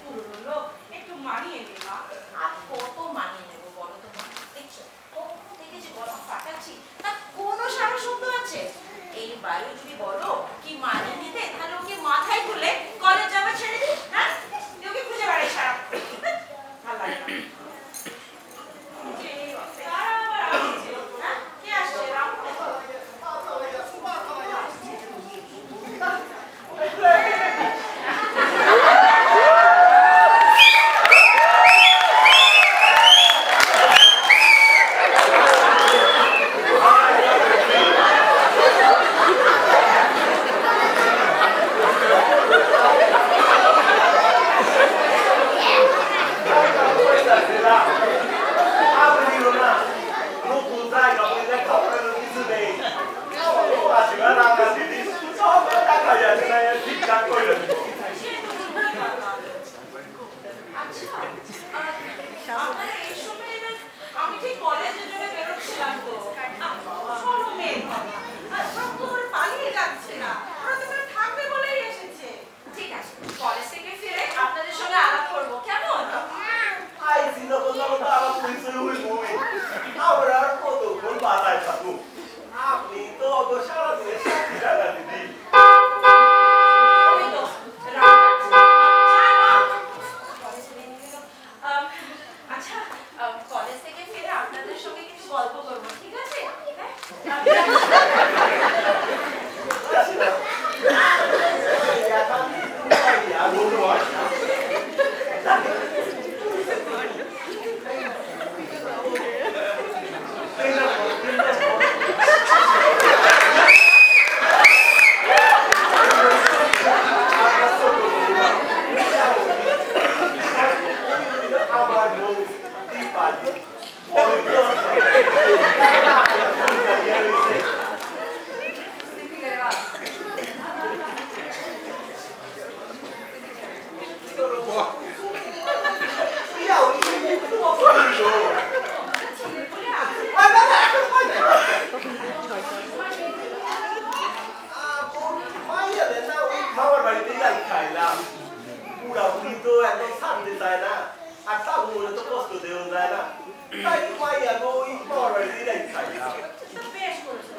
পুরনো লোক একটু মানিয়ে নে মা। আর কত মানিয়ে নেবো বলো তো মা? দেখছো কখন থেকে যে গলা ফাটাচ্ছি তার কোনো সারা শব্দ আছে? এই বায়ু যদি বলো কি মানিয়ে নিতে তাহলে ওকে মাথায় তুলে কলেজ যাবে ছেড়ে দিই। হ্যাঁ ওকে খুঁজে বেড়াই সারা ভালো লাগে না। কে আসছে রাম? আমি ঠিক কলেজের জন্য বেরোচ্ছিলাম তো শোনো মেয়ে পালিয়ে যাচ্ছে না ওরা তো থাকবে বলেই এসেছে। ঠিক আছে কলেজ থেকে ফিরে আপনাদের সঙ্গে আলাপ করবো কেমন? আপনি তো সারা দিনে সাথী জায়গা দিদি আচ্ছা কলেজ থেকে ফিরে আপনাদের সঙ্গে কিছু গল্প করবো ঠিক আছে? বেশ করেছো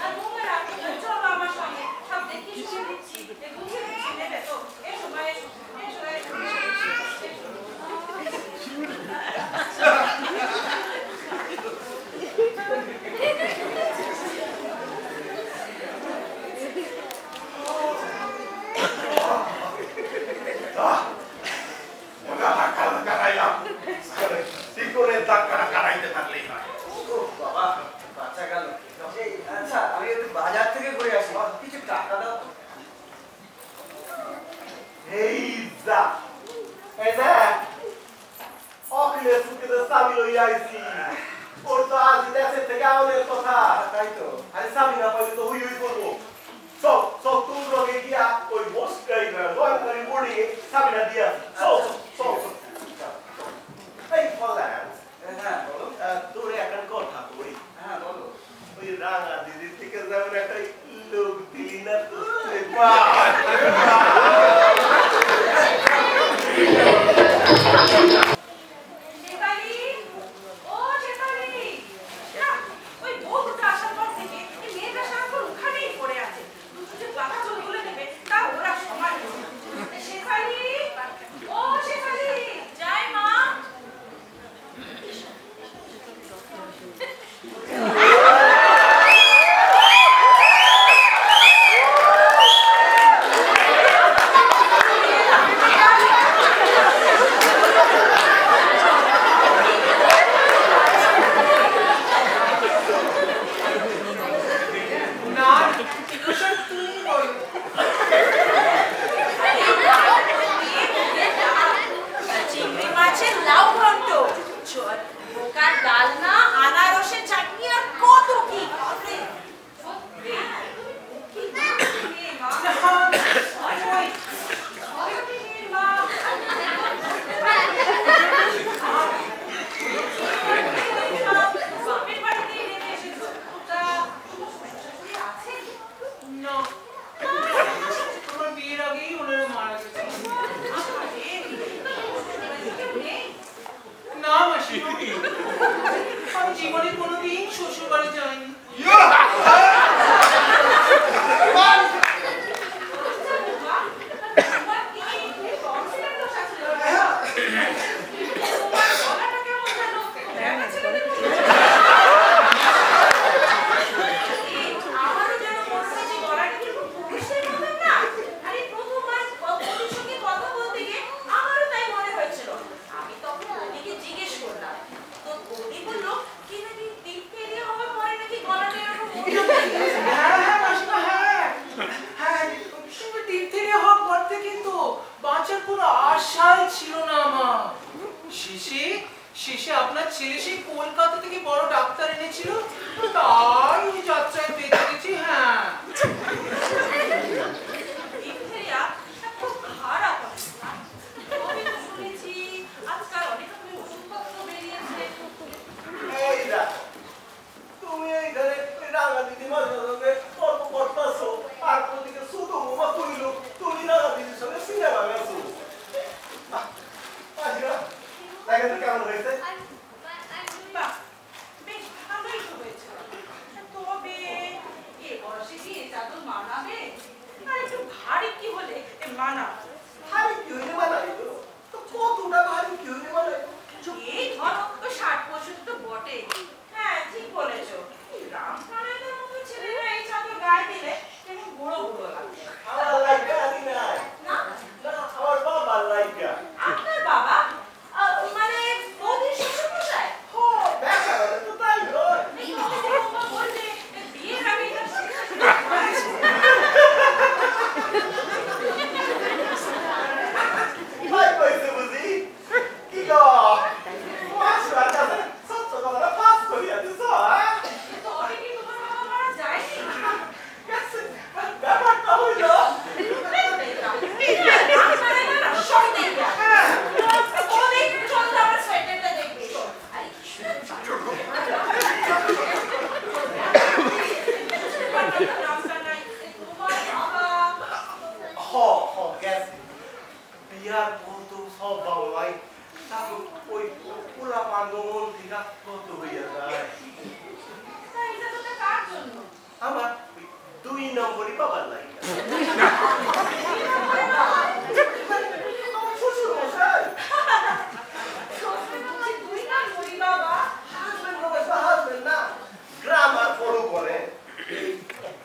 আর বৌমারা চলো আমার সঙ্গে সব দেখি শুনে দিচ্ছি বুঝিয়ে দিচ্ছি নেবে তো এসো মা এসো এসো এসো আচ্ছা আমি একটু বাজার থেকে ঘুরে আসি কিছু টাকা দাও। এই যা এনা অখিলের সুখে তো স্বামী লই আইছি ওর তো আজ দেশের থেকে আমাদের কথা তাই তো আরে স্বামী না পাইলে তো হুই হুই করবো সব সব তোর লগে গিয়া ওই মোস্টাই রয়্যাল বোর্ডিং এ স্বামীটা দিয়া সব সব এই ফলান হ্যাঁ বলো। তোর একটা কথা কই হ্যাঁ বলো। ওই রাঙা দিদি থেকে যেমন একটা লোক দিলি না তো শেফালি ও শেফালি না ওই বউটা আসার পর থেকে এই মেয়েটা সারাক্ষণ ওখানেই পড়ে আছে দুটো যে কথা চলে নেবে তা ওরা সময় নেই। শেফালি ও শেফালি যাই মা। জীবনে কোনোদিন শ্বশুর বাড়ি যায়নি। শেষে আপনার ছেলে সেই কলকাতা থেকে বড় ডাক্তার এনেছিল, তাই ওই যাত্রায় পেতে গেছি। হ্যাঁ তুমি এইখানে রাঙা দিদি মাঝে মাঝে গল্প করতেছো, আর ওদিকে শুধু মোমা তুইলো তুমি রাঙা দিদির সঙ্গে সিনেমা গেছো। দেখেন তো কেমন হয়েছে? বেশ ভালোই তো হয়েছে, তবে এ বয়সে কি চাদর মানাবে? আর একটু ভারী কি হলে মানাবে? ভারী কি হইলে মানাই তো কতটা ভারী কি হইলে মানাই? এই ধরো 60-65 তো বটে। হ্যাঁ ঠিক বলেছো, রামকানাইদের মতো ছেলেরা এই চাদর গায়ে দিলে কেমন বুড়ো বুড়ো লাগে। আমার লাইকা আদি নাই না না, আমার বাবার লাইকা। আপনার বাবা মানে বৌদির শ্বশুরমশাই? হো দেখা গেল তো তাই নয়। এই আমাদের বৌমা বললে বিয়ের আগে এটা ভাই কইছে বুঝি কি গো মাসুর কাছে সব তো কথা পাস করিয়া দিছ। তবে কি তোমার বাবা মারা যায়নি? ব্যাপারটা হইল গেছে বিয়ার কত সব বাবাই তারপর ওই পুরা পাঙ্গমন থেকে কত হইয়া যায়। আমার 2 নম্বরই বাবার লাইকা। আমার শ্বশুর মশাই হাসবেন না, গ্রামার ফলো করে।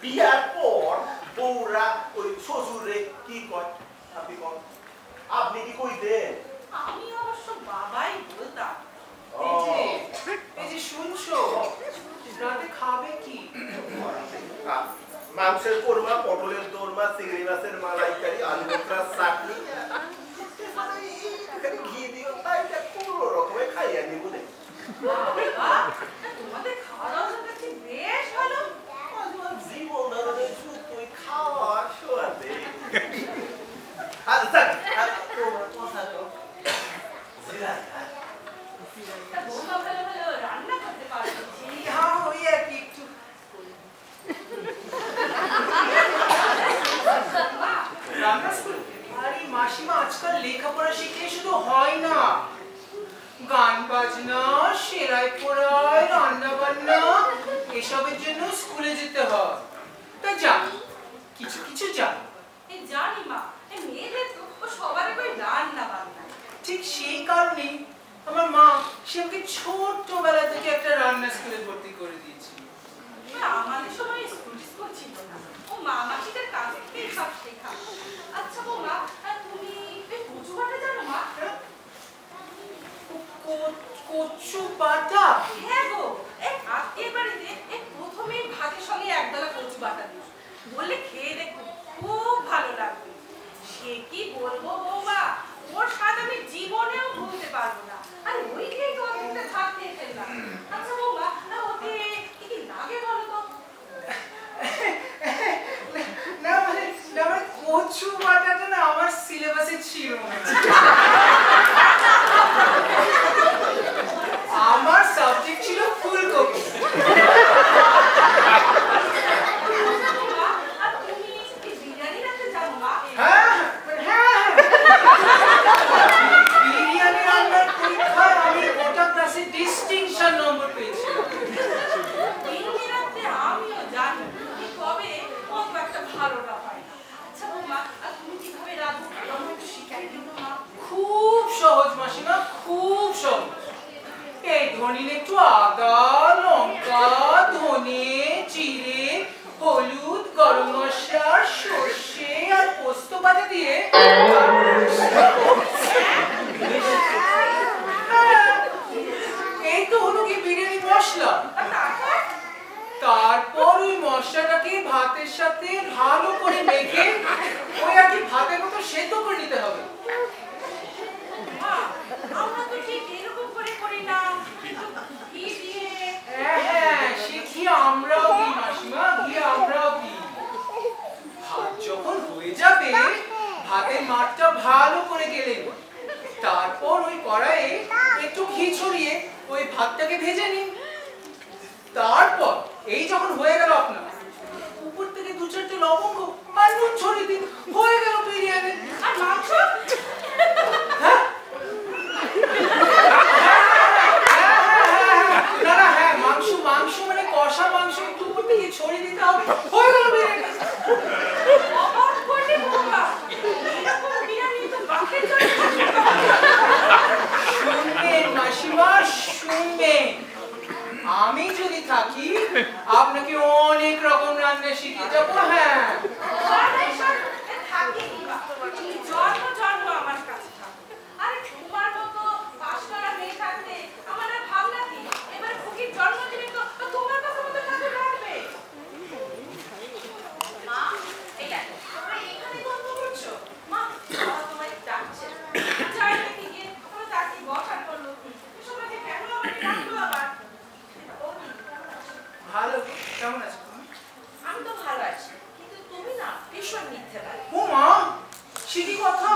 বিয়ার পর বউরা ওই শ্বশুরে কি কয় আপনি কন, আপনি কি কইতেন? আমি অবশ্য বাবাই বলতাম। এই যে শুনছো, রাতে খাবে কি? মাংসের কোরমা, পটলের দোরমা, চিংড়ি মাছের মালাইকারি, আলু বোখরার চাটনি, ঘি দিও, তাই কোনো রকমে খাইয়া নিব রে। তোমাদের খাওয়া দাওয়া দেখছি বেশ ভালো। জীবন ধরনের তুই খাওয়া শোয়াতে আচ্ছা তোমার কথা তো বৌমা ভালো ভালো রান্না করতে পারো। হ্যাঁ ওই আর কি একটু। আরে মাসিমা, আজকাল লেখাপড়া শিখলে শুধু হয় না, গান বাজনা, সেলাই পড়াই, রান্না বান্না এসবের জন্য স্কুলে যেতে হয়। তা যা কিছু কিছু যা। এই জানি মা, এই মেয়েদের তো সবার ওই রান্না বান্না। ঠিক সেই কারণেই আমার মা সে আমাকে ছোট্টবেলা থেকে একটা রান্না স্কুলে ভর্তি করে দিয়েছিল। আমাদের সময় স্কুল ছিল না, ও মা মাসিদের কাছ থেকে সব শেখা। আচ্ছা বৌমা, তুমি কচু বাটা জানো মা? কচু বাটা? হ্যাঁ গো, এই আত্মীয় বাড়িতে প্রথমেই ভাতের সঙ্গে একদলা কচু বাটা দিস, বললে খেয়ে দেখো খুব ভালো লাগবে। সে কি বলবো বৌমা, ওর স্বাদ আমি জীবনেও ভুলতে পারবো না। আর ওই খেয়ে তো অনেকটা ভাত খেয়ে ফেললাম। আচ্ছা মশলাটাকে ভাতের সাথে ভালো করে মেখে ওই আর কি ভাতের মতো সেদ্ধ করে নিতে হবে। মা, আমরা তো ঠিক এরকম করে করি না, ঘি দিয়ে। হ্যাঁ, সে ঘি আমরাও দিই মাসিমা, ঘি আমরাও দিই। ভাত যখন হয়ে যাবে, ভাতের মাঠটা ভালো করে গেলেন, তারপর ওই কড়াইয়ে একটু ঘি ছড়িয়ে ওই ভাতটাকে ভেজে নিন। তারপর এই যখন হয়ে গেল আপনার, উপর থেকে 2-4টে লবঙ্গ আর নুন ছড়িয়ে দিন, হয়ে গেল বিরিয়ানি। আর মাংস? হ্যাঁ না না, হ্যাঁ মাংস, মাংস মানে কষা মাংস একটু উপর থেকে ছড়িয়ে দিতে হবে, হয়ে গেল বিরিয়ানি। অবাক করলি বাবা, এরকম বিরিয়ানি তো বাপের জন্য। শুনবেন মাসিমা, শুনবেন, আমি যদি থাকি আপনাকে অনেক রকম রান্না শিখিয়ে যাবো। হ্যাঁ জন্ম জন্ম আমার কাছে থাকো। আরে তোমার মতো পাশ করা মেয়ে থাকতে আমার আর ভাবনা কি? এবার খুকির জন্মদিনে তো তোমার কাছে মতো ঠাকুর রাখবে। মা, এই দেখো, তোমরা এখানে গল্প করছো? মা, বাবা তোমায় ডাকছে। যাই দেখি গিয়ে, আমার চাকরি বসার করলো। সবাইকে কেন আমাকে ডাকলো আবার? ভালো, কেমন আছো তুমি? আমি তো ভালো আছি, কিন্তু তুমি না ভীষণ মিথ্যে পারো। ও মা, সে কি কথা?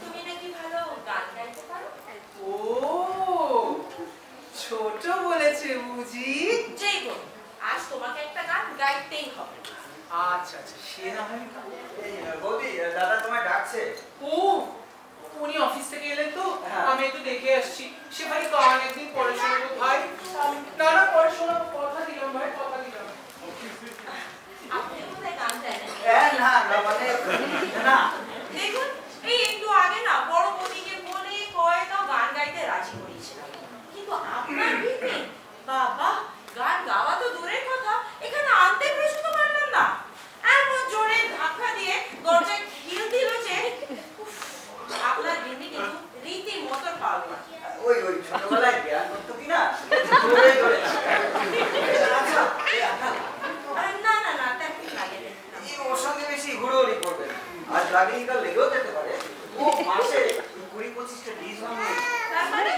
তুমি নাকি ভালো গান গাইতে পারো? ও, ছোট বলেছে বুঝি? যেই বল, আজ তোমাকে একটা গান গাইতেই হবে। আচ্ছা আচ্ছা, সে না হয় গাবো। এই বৌদি, দাদা তোমায় ডাকছে। ও, উনি অফিস থেকে এলেন তো, হ্যাঁ। আমি একটু দেখে আসছি। সে ভাই গান একদিন পরে শোনাবো ভাই। না না, পরে শোনাবো, কথা দিলাম ভাই, কথা দিলাম। আপনি কোথায় গান জানেন? না না, মানে না। দেখুন, এই একটু আগে না বড় বৌদিকে বলে কয়ে তো গান গাইতে রাজি করিয়েছিলাম, কিন্তু আপনার বিপি বাবা, গান গাওয়া তো দূরের কথা, এখানে আনতে পর্যন্ত পারলাম না। এমন জোরে ধাক্কা দিয়ে দরজায় খিল দিল যে উফ, আপনার বিপি কিন্তু রীতি মতো পারল না। ওই ছোটবেলায় জ্ঞান করতো কিনা ধরে ধরে। আচ্ছা, আরে না না না, তেমন লাগে না। ওর সঙ্গে বেশি হুড়োহুড়ি করবে না। আজ লাগেই কাল লেগেও যেতে পারে। ও মাসে 20-25টা ডিশ বানিয়ে। তার মানে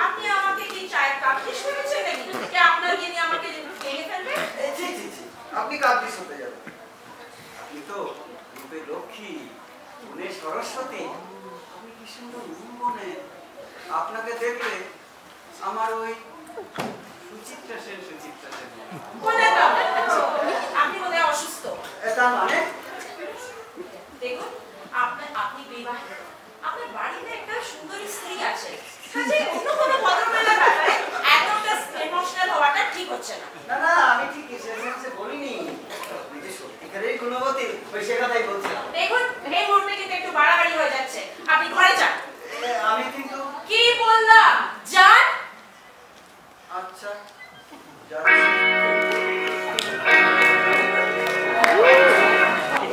আপনি আমাকে কি চায়ের কাপ দিয়ে শুনেছেন নাকি যে আপনার গিয়ে আমাকে ভেঙে ফেলবে? জি জি জি, আপনি কাজ ডিশ হতে যাবেন। আপনি তো রূপে লক্ষ্মী, গুণে সরস্বতী, আপনি কি সুন্দর মনে। আপনাকে দেখলে আমার ওই সুচিত্রা সেন বলে দাও, আপনি বোধহয় অসুস্থ। তার মানে দেখুন, আপনি বিবাহিত, আপনার বাড়িতে একটা সুন্দরী স্ত্রী আছে, কাজে অন্য কোনো ভদ্রমহিলার ব্যাপারে এতটা ইমোশনাল হওয়াটা ঠিক হচ্ছে না। না না, আমি ঠিক এসে বলিনি। আপনি যে সত্যিকারের গুণবতী, ওই সে কথাই বলছিলাম। দেখুন, এই মুহূর্তে কিন্তু একটু বাড়াবাড়ি হয়ে যাচ্ছে, আপনি ঘরে যান। আমি কিন্তু কি বললাম, যান। আচ্ছা যাচ্ছি।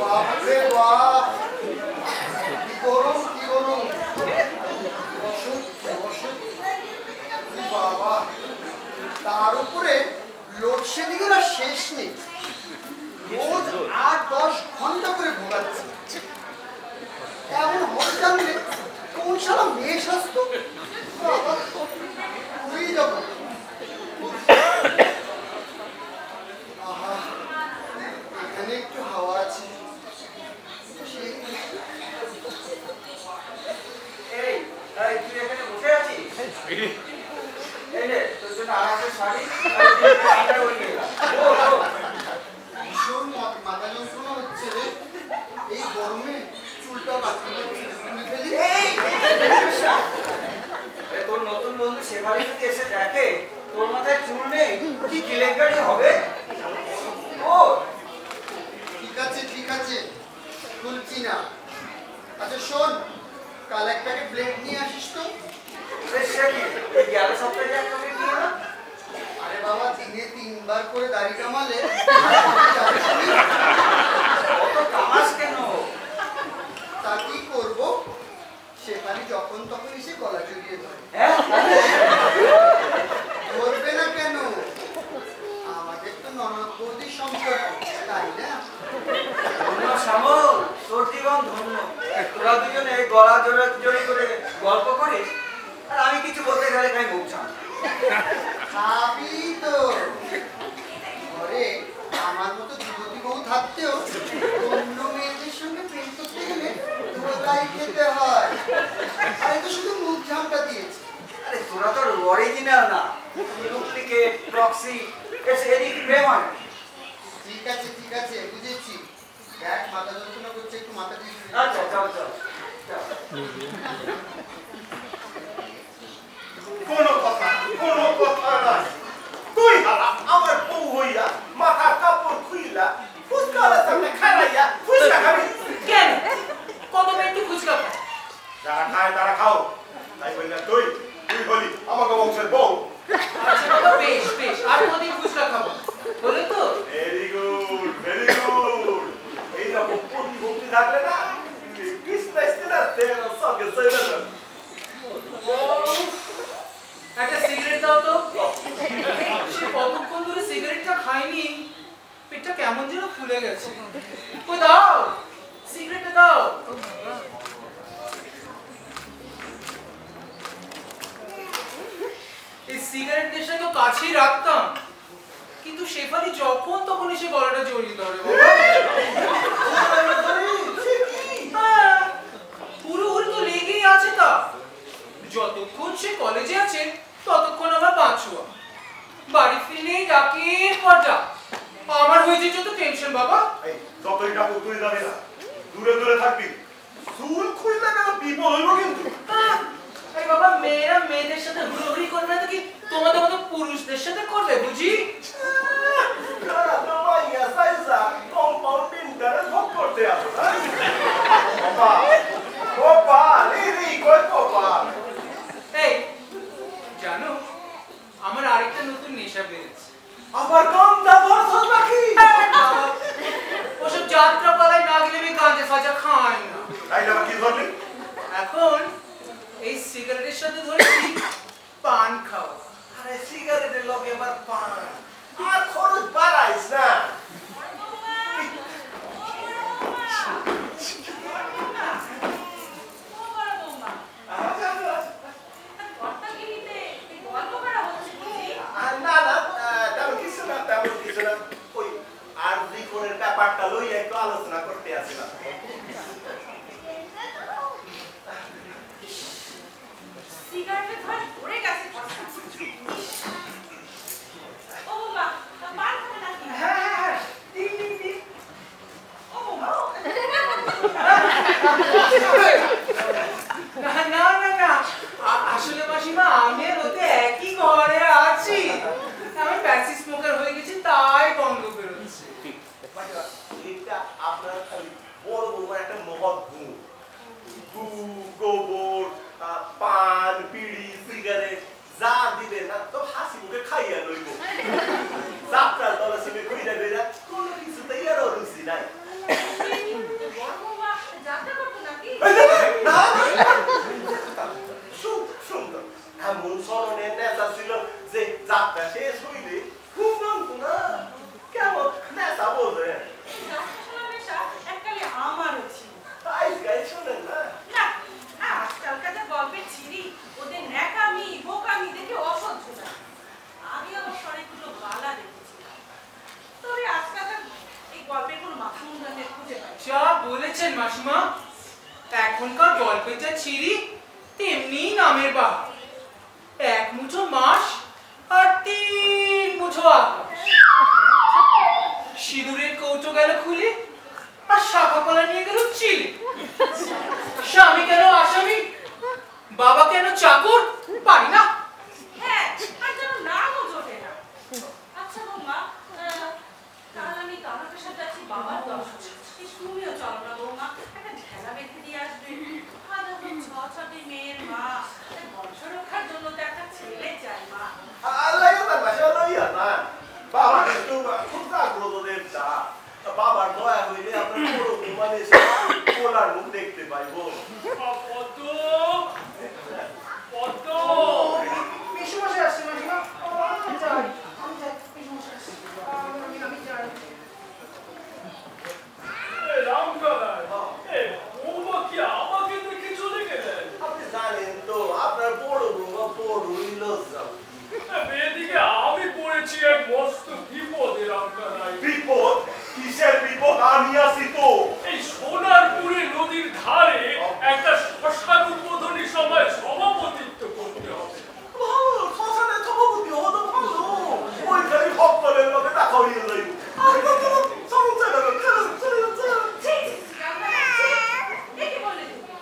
বাপরে বাপ, কি গরম, কি গরম। বসুন, বসুন। বাবা, তার উপরে লোডশেডিংয়ের আর শেষ নেই। রোজ 8-10 ঘন্টা করে ভোগাচ্ছে। এমন হতে জানলে কোন সারা মেয়ে স্বাস্থ্য বাবা খুবই যাবো। আহা, এখানে একটু হাওয়া আছে। এই তুই এখানে বসে আছিস? এই রে, তোর জন্য আরামের শাড়ি আর ঠান্ডা করে গেলাম। ভীষণ মাথা যন্ত্রণা হচ্ছে রে। এই গরমে চুলটা বাকি ফেলি। তোর নতুন বন্ধু সেভাবে যদি এসে দেখে তোর মাথায় চুল নেই, কি কেলেঙ্কারি হবে। ও ঠিক আছে, খুলছি না। আচ্ছা শোন, কাল এক প্যাকেট ব্লেড নিয়ে আসিস তো। সে কি এই গেল সপ্তাহে এক প্যাকেট নিয়ে না? আরে বাবা, দিনে 3 বার করে দাড়ি কামালে অত কামাস কেন? তা কি করবো, সেখানে যখন তখন এসে গলা জড়িয়ে ধরে। হ্যাঁ ধরবে না কেন? আমাদের তো ননদ বৌদির গলা জোরে করে গল্প করিস আর আমি কিছু বলতে গেলে তাই মুখ ছাম। খাবি তো ঘরে আমার মতো যুবতী বউ থাকতেও অন্য মেয়েদের সঙ্গে প্রেম করতে গেলে ধোলাই খেতে হয়। আমি তো শুধু মুখ ঝামটা দিয়েছি। আরে তোরা তো অরিজিনাল না, ডুপ্লিকেট, প্রক্সি, এদিক প্রেম হয়। ঠিক আছে বুঝেছি। দেখ মাথা যন্ত্রণা করছে, একটু মাথা দিয়ে শুয়ে আচ্ছা চল চল চল। কোনো কথা নাই। তুই হালা আমার বউ হইয়া মাথার কাপড় খুইলা ফুচকাওয়ালার সামনে খাইয়া ফুচকা খাবি। কেন কত একটু ফুচকা খায়? যারা খায় তারা খাও, তাই বললা তুই হলি আমাকে বংশের বউ। আচ্ছা বাবা, বেশ আর কদিন ফুচকা খাবো বলে তো? ভেরি গুড এইরকম প্রতিভক্তি থাকলে না সঙ্গে একটা সিগারেট দাও তো। সে কতক্ষণ ধরে সিগারেটটা খাইনি, পেটটা কেমন যেন ফুলে গেছে। কই দাও সিগারেটটা দাও। এই সিগারেট দেশটা তো কাছেই রাখতাম, কিন্তু শেফালি যখন তখন এসে গলাটা জড়িয়ে ধরে। পুরোপুরি তো লেগেই আছে তা। যতক্ষণ সে কলেজে আছে ততক্ষণ আমার বাঁচুয়া, বাড়ি ফিরলেই ডাকের পর ডাক। আমার হয়েছে যত টেনশন বাবা। যতই ডাকুক তুই যাবি না, দূরে থাকবি। চুল খুললে কেন বিপদ হইব কিন্তু। এই বাবা, মেয়েরা মেয়েদের সাথে হুড়োহুড়ি করবে না তো কি তোমাদের মতো পুরুষদের সাথে করবে বুঝি? এই জানো, আমার আরেকটা নতুন নেশা বেড়েছে। আবার গাঞ্জা ধরছস নাকি? ওসব যাত্রা পালায় না গেলে আমি গাঁজা ফাজা খাই না। তাই না, কি ধরলি? এখন এই সিগারেটের সাথে ধরেছি পান খাওয়া। আরে সিগারেটের লগে আবার পান, আর খরচ বাড়াইস না। তেমন কিছু না, ওই আর দ্বিগুণের ব্যাপারটা লইয়া একটু আলোচনা করতে আসিলাম। সিগারেটের ধর পড়ে গেছে। ও বাবা, পান খাবে নাকি? হ্যাঁ, ও বাবা, না, আসলে মাসিমা আমি আর ওতে একই ঘরে আছি। আমি প্যাসি স্মোকার হয়ে গেছি, তাই গন্ধ বেরোচ্ছে। এটা আপনার খালি বড় বড় একটা মহৎ গুণ। গু, গোবর, পান, বিড়ি, সিগারেট যা দিবে না তো হাসি মুখে খাইয়া লইব। যাত্রার দলের সঙ্গে কইরা কইরা কোনো কিছুতেই আর রুচি নাই। যাত্রা করতো নাকি? সুন্দর এমন স্মরণের নেশা ছিল যে যাত্রা শেষ হইলে খুব নামতো না। কেমন নেশা বোঝে? এককালে আমারও ছিল। তাই গাই শোনেন না। না, আজকালকার যা গল্পের ছিরি, ওদের ন্যাকামি বোকামি দেখে অসহ্য লাগে। আমি অবশ্য অনেকগুলো বালা দেখেছিলাম, তবে আজকালকার এই গল্পের কোনো মাথা মুন্ডাতে খুঁজে পাই না। যা বলেছেন মাসিমা, এখনকার গল্পে যা ছিরি তেমনি নামের বাহার। এক মুঠো মাস আর 3 মুঠো আকাশ। সিঁদুরের কৌটো গেল খুলে আর শাখা কলা নিয়ে গেল চিলে। স্বামী কেন আসামি, বাবা কেন চাকর, পারি না। হ্যাঁ, আর যেন নামও জোটে না। আচ্ছা বৌমা, কাল আমি তারকেশ্বর যাচ্ছি বাবার দর্শনে। তুমিও চলো না বৌমা, একটা ঢেলা বেঁধে দিয়ে আসবে। আজ এখন 6 মেয়ের মা, বংশ রক্ষার জন্য তো একটা ছেলে চাই মা। আল্লাহ তার ভাষা লইয়া না। বাবা কিন্তু খুব জাগ্রতদের চা। বাবার দয়া হইলে আপনার বড় মানে কোলার মুখ দেখতে পাইব। মেসোমশাই আসছে মাসিমা। আমি যাই, মেসোমশাই আসছে। আমি যাই। রামকালাই, বৌমা কি আমাকে দেখে চলে মস্ত বিপদে রামকানাই। বিপদ? কিসের বিপদ? আমি আছি তো। এই সোনারপুরে নদীর ধারে একটা শ্মশান উদ্বোধনী সভায় সভাপতিত্ব করতে হবে। ভালো, শ্মশানের সভাপতি হওয়া তো ভালো। ওইখানে ভক্তদের লোকে দেখা হয়ে যাইব। আর কত সমস্যা নেই, চলে যাচ্ছে। ছি, রামকানাই, ছি। এ কি বললে তুমি?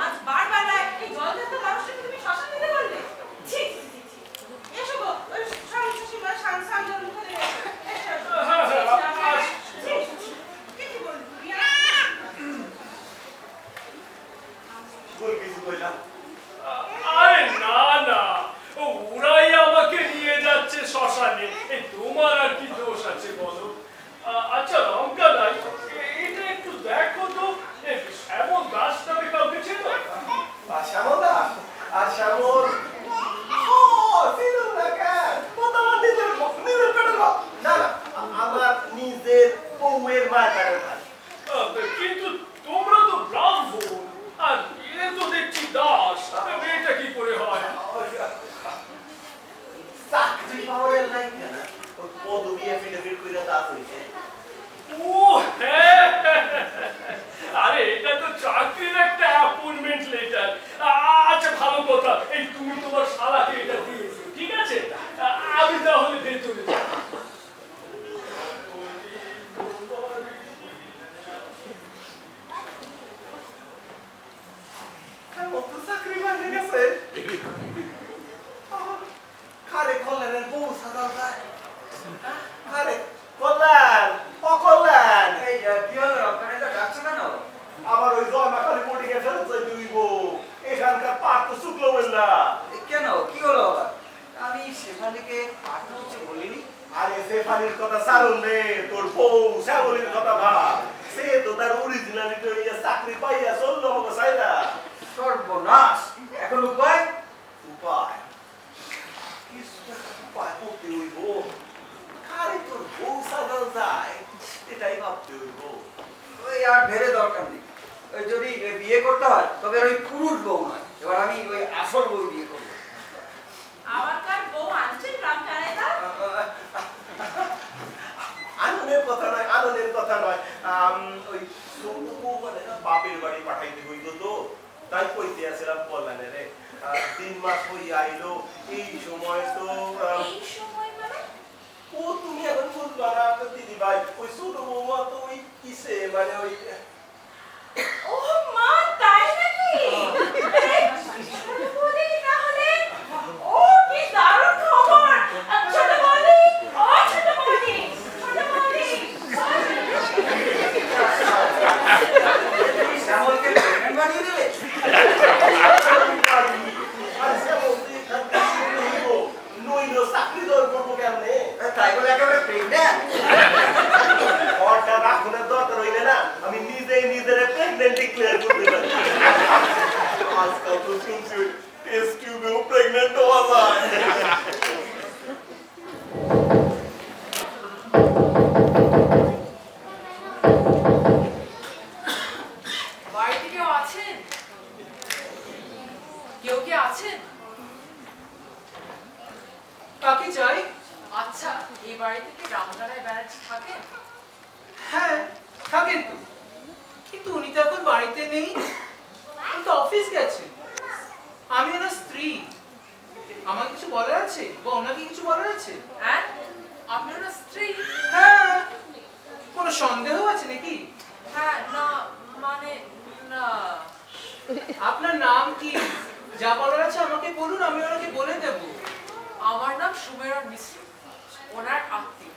আজ বারবার এই জলজাত মানুষটাকে তুমি শ্মশান দিতে বললে? ছি, ছি, ছি, ছি। এসো গো, ওই সামনের মুখে দিয়ে এসো। এসো, এসো। ছি, ছি, রামকানাই, ছি, ছি। এ কি বললে তুমি? কই কিছু কইলাম? আরে না না, ওরাই আমাকে নিয়ে যাচ্ছে শ্মশানে। এই তোমার আর কি দোষ আছে বলো? আচ্ছা রামকানাই, এটা একটু দেখো তো, এমন গাছ নামে কাউকে চেনো? আর শ্যামল দা? আর শ্যামল? চিনুন না কেন? ও তো আমার নিজের পেটের ভাত। না না, আমার নিজের বউয়ের মায়ের ভাত। কিন্তু তোমরা তো ব্রাহ্মণ, আর এ তো দেখছি দাস। এটা কি করে হয়? চাকরি পাওয়ার লাইন না, ওই পদবি এফিডেভিট কইরা দাঁত হইছে। ও হ্যাঁ, আরে এটা তো চাকরির একটা অ্যাপয়েন্টমেন্ট লেটার। আচ্ছা ভালো কথা, এই তুমি তোমার শালাকে এটা দিয়েছো, ঠিক আছে? আমি তাহলে ভেতরে যাই। ও তো চাকরি মাইনে গেছে। খারে কল্যাণের বউ সাদা যায়। খারে কল্যাণ, অকল্যাণ। এই কি হলো রামকানাই, তো ডাকছো কেন? আবার ওই জয়মাকালী বোর্ডিংয়ে ফেরত যাই তুইব। এখানকার পাট তো শুকলো বললা। কেন, কি হলো আবার? আমি শেফালিকে পাঠানো হচ্ছে বলিনি। আরে শেফালির কথা ছাড়ুন রে, তোর বউ শ্যামলির কথা ভাব। সে তো তার অরিজিনালিটি হইয়া চাকরি পাইয়া চললো আমাকে চাইরা। সর্বনাশ, এখন উপায়? উপায় কিছু উপায় করতে হইব। খালি তোর বউ সাজাল যায়, এটাই ভাবতে হইব। ওই আর ভেরে দরকার নেই। ওই যদি বিয়ে করতে হয় তবে আর ওই পুরুষ বউ নয়, এবার আমি ওই আসল বউ বিয়ে করবো। আবার কার বউ আনছেন রামকানাই দা? আনন্দের কথা নয়, আনন্দের কথা নয়। ওই ছোট বউ মানে না বাপের বাড়ি পাঠাইতে হইব তো, তাই কইতে আসছিলাম কল্যাণে রে। 3 মাস হইয়া আইলো, এই সময় তো এই সময় মানে? ও তুমি এখন বলবা না দিদি ভাই, ওই ছোট বৌমা তো ওই কিসে মানে ওই ও মা, তাই নাকি? ছোট বৌদি তাহলে? ও কি দারুণ খবর! ছোট বৌদি, ও ছোট বৌদি, ছোট বৌদি। তুমি শ্যামলকে প্রেগন্যান্ট বানিয়ে দিলে? নইলো চাকরি দর করবো কেমনে? তাই বলে একেবারে প্রেগন্যান্ট? ঘরটা রাখুনের দরকার হইলে না, আমি নিজেই নিজের প্রেগনেন্ট ডিক্লেয়ার করতে পারি। আজকাল তো শুনছি টেস্ট টিউবেও প্রেগনেন্ট হওয়া যায়। বাড়িতে কেউ আছেন? কেউ কি আছেন? কাকে চাই? আচ্ছা, এই বাড়িতে কি রামকানাই ব্যানার্জি থাকেন? হ্যাঁ, থাকেন তো। কিন্তু উনি তো এখন বাড়িতে নেই, উনি তো অফিস গেছেন। আমি ওনার স্ত্রী। আমার কিছু বলার আছে বা ওনাকে কিছু বলার আছে? হ্যাঁ, আপনার ওনার স্ত্রী? হ্যাঁ, কোনো সন্দেহ আছে নাকি? হ্যাঁ, না মানে না। আপনার নাম কি? যা বলার আছে আমাকে বলুন, আমি ওনাকে বলে দেব। আমার নাম সুমেরন মিশ্র, ওনার আত্মীয়।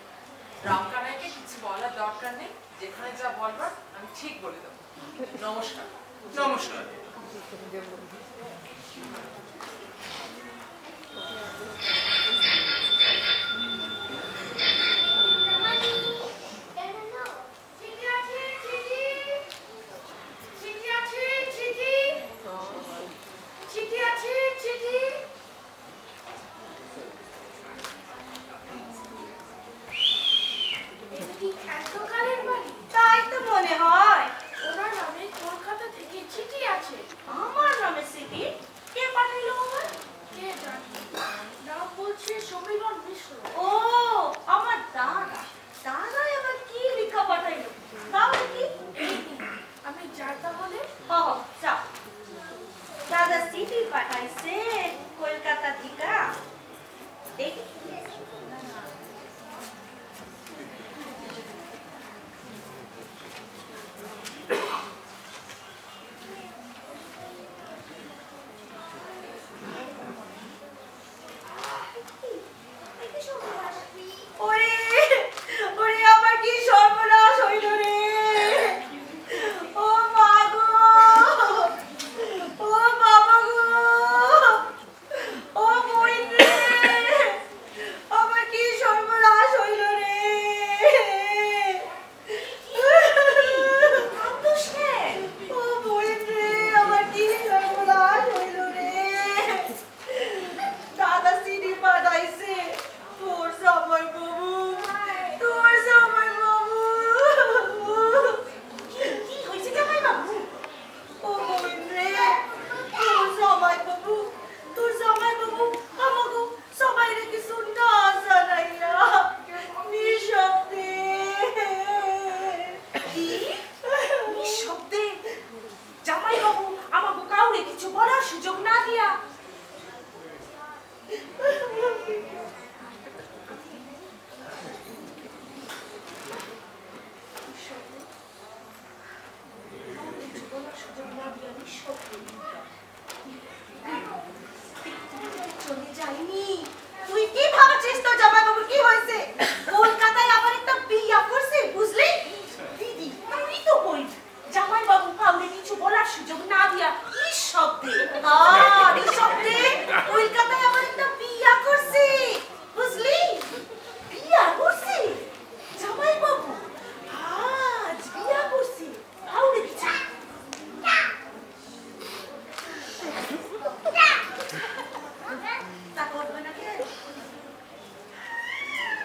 রামকানাইকে কিছু বলার দরকার নেই, যেখানে যা বলবার আমি ঠিক বলে দেবো। নমস্কার। নমস্কার। তাই তো মনে হয়। ওনার নামে কলকাতা থেকে চিঠি আছে। আমার নামে সিটি কে পাঠাইলো আমার? কে জানে? না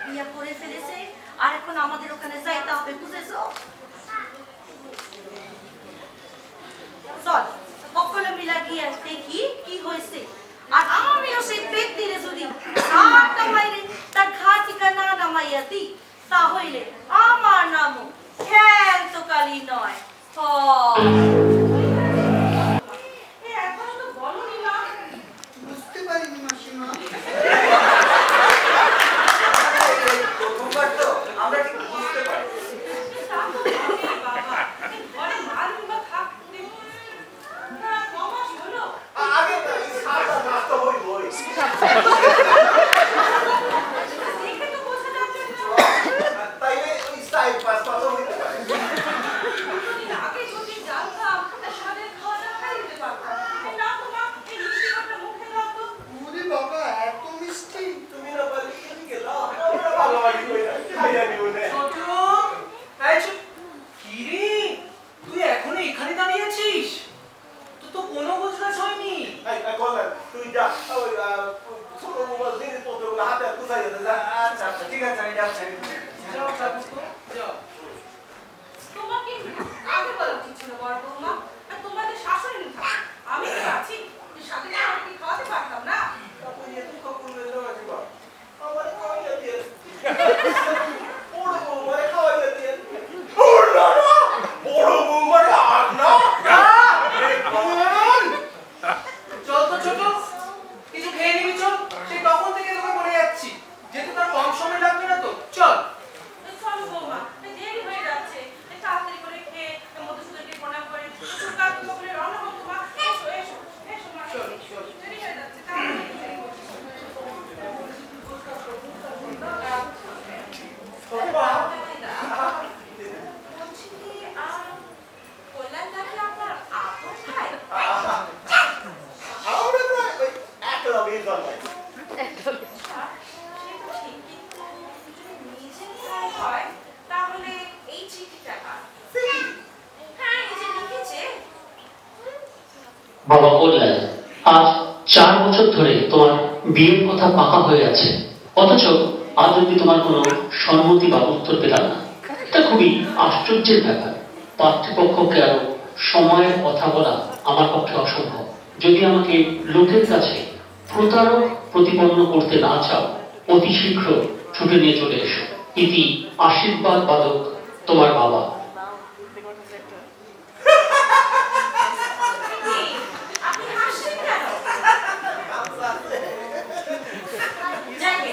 বিয়া করে ফেলেছে আর এখন আমাদের ওখানে যাইতে হবে, বুঝেছো? চল সকলে মিলা গিয়ে দেখি কি হয়েছে। আর আমিও সেই ব্যক্তিরে যদি কামাইরে তার ঘা ঠিকানা নামাইয়া দিই, তাহলে আমার নামও ক্ষান্ত কালী নয়। বুঝতে পারিনি মাসিমা। প্রথমবার তো আমরা ঠিক বুঝতে পারি। আগে না এই সাদা নাস্তা হইবই। তাইলে ওই সাইড পাস পাস হইতে পারে। আগে যদি জানতাম সাদের খাওয়াটা খাই দিতে পারতাম। না তোমার এই মিষ্টি কথা মুখে দাও তো। ওরে বাবা, এত মিষ্টি! তুমি না পারলে তুমি গেলা আমরা ভালো বাড়ি কইরা খাইয়া নিও না। ছোট, এই ছোট, কি রে? তুই এখনো এখানে দাঁড়িয়ে আছিস? তোর তো কোনো গোছগাছ হয়নি। এই কল্যাণ তুই যা ওই ছোট মোবাইল জিনিসপত্রগুলো হাতে গুছাইয়া দে যা। আচ্ছা আচ্ছা ঠিক আছে, আমি যাচ্ছি। যাও ঠাকুর তো, যাও। তোমাকে আগে বলা উচিত ছিল বড় বৌমা। আর তোমাদের শাশুড়ি নেই থাকে। আমি তো আছি, যে সাথে সাথে কি খাওয়াতে পারতাম না। তারপর এত কাপড় লয়ে যাওয়া দিবা। আমারে খাওয়াইয়া দিয়ে। বড় বৌমারে খাওয়াইয়া দিয়ে। বড় না বড় বৌমারে আর না। চল তো ছোট, কিছু খেয়ে নিবি চল। সেই তখন থেকে তোকে বলে যাচ্ছি, যেহেতু তার কম সময় লাগবে না তো, চল। চলো বৌমা, দেরি হয়ে যাচ্ছে। তাড়াতাড়ি করে খেয়ে মধুসূদনকে প্রণাম করে সুকান্ত বলে রওনা হতো। মা এসো এসো এসো মা, দেরি হয়ে যাচ্ছে। তাড়াতাড়ি খেয়ে বসো। বলছি কি, কল্যাণ দাকে আপনার আপন ভাই? আমরা প্রায় ওই এক লগেই জন্মাইছি। সে তো ঠিক, কিন্তু যদি নিজের ভাই হয় তাহলে এই চিঠিটা কার? হ্যাঁ, এই যে লিখেছে। বাবা কল্যাণ, আজ 4 বছর ধরে তোমার বিয়ের কথা পাকা হয়ে আছে, অথচ আজ অব্দি তোমার কোনো সম্মতি বা উত্তর পেলাম না। এটা খুবই আশ্চর্যের ব্যাপার। পাত্রপক্ষকে আরো সময়ের কথা বলা আমার পক্ষে অসম্ভব। যদি আমাকে লোকের কাছে প্রতারক প্রতিপন্ন করতে না চাও, অতি শীঘ্র ছুটে নিয়ে চলে এসো। ইতি আশীর্বাদ বাদক তোমার বাবা। আপনি হাসছেন কেন? যাকে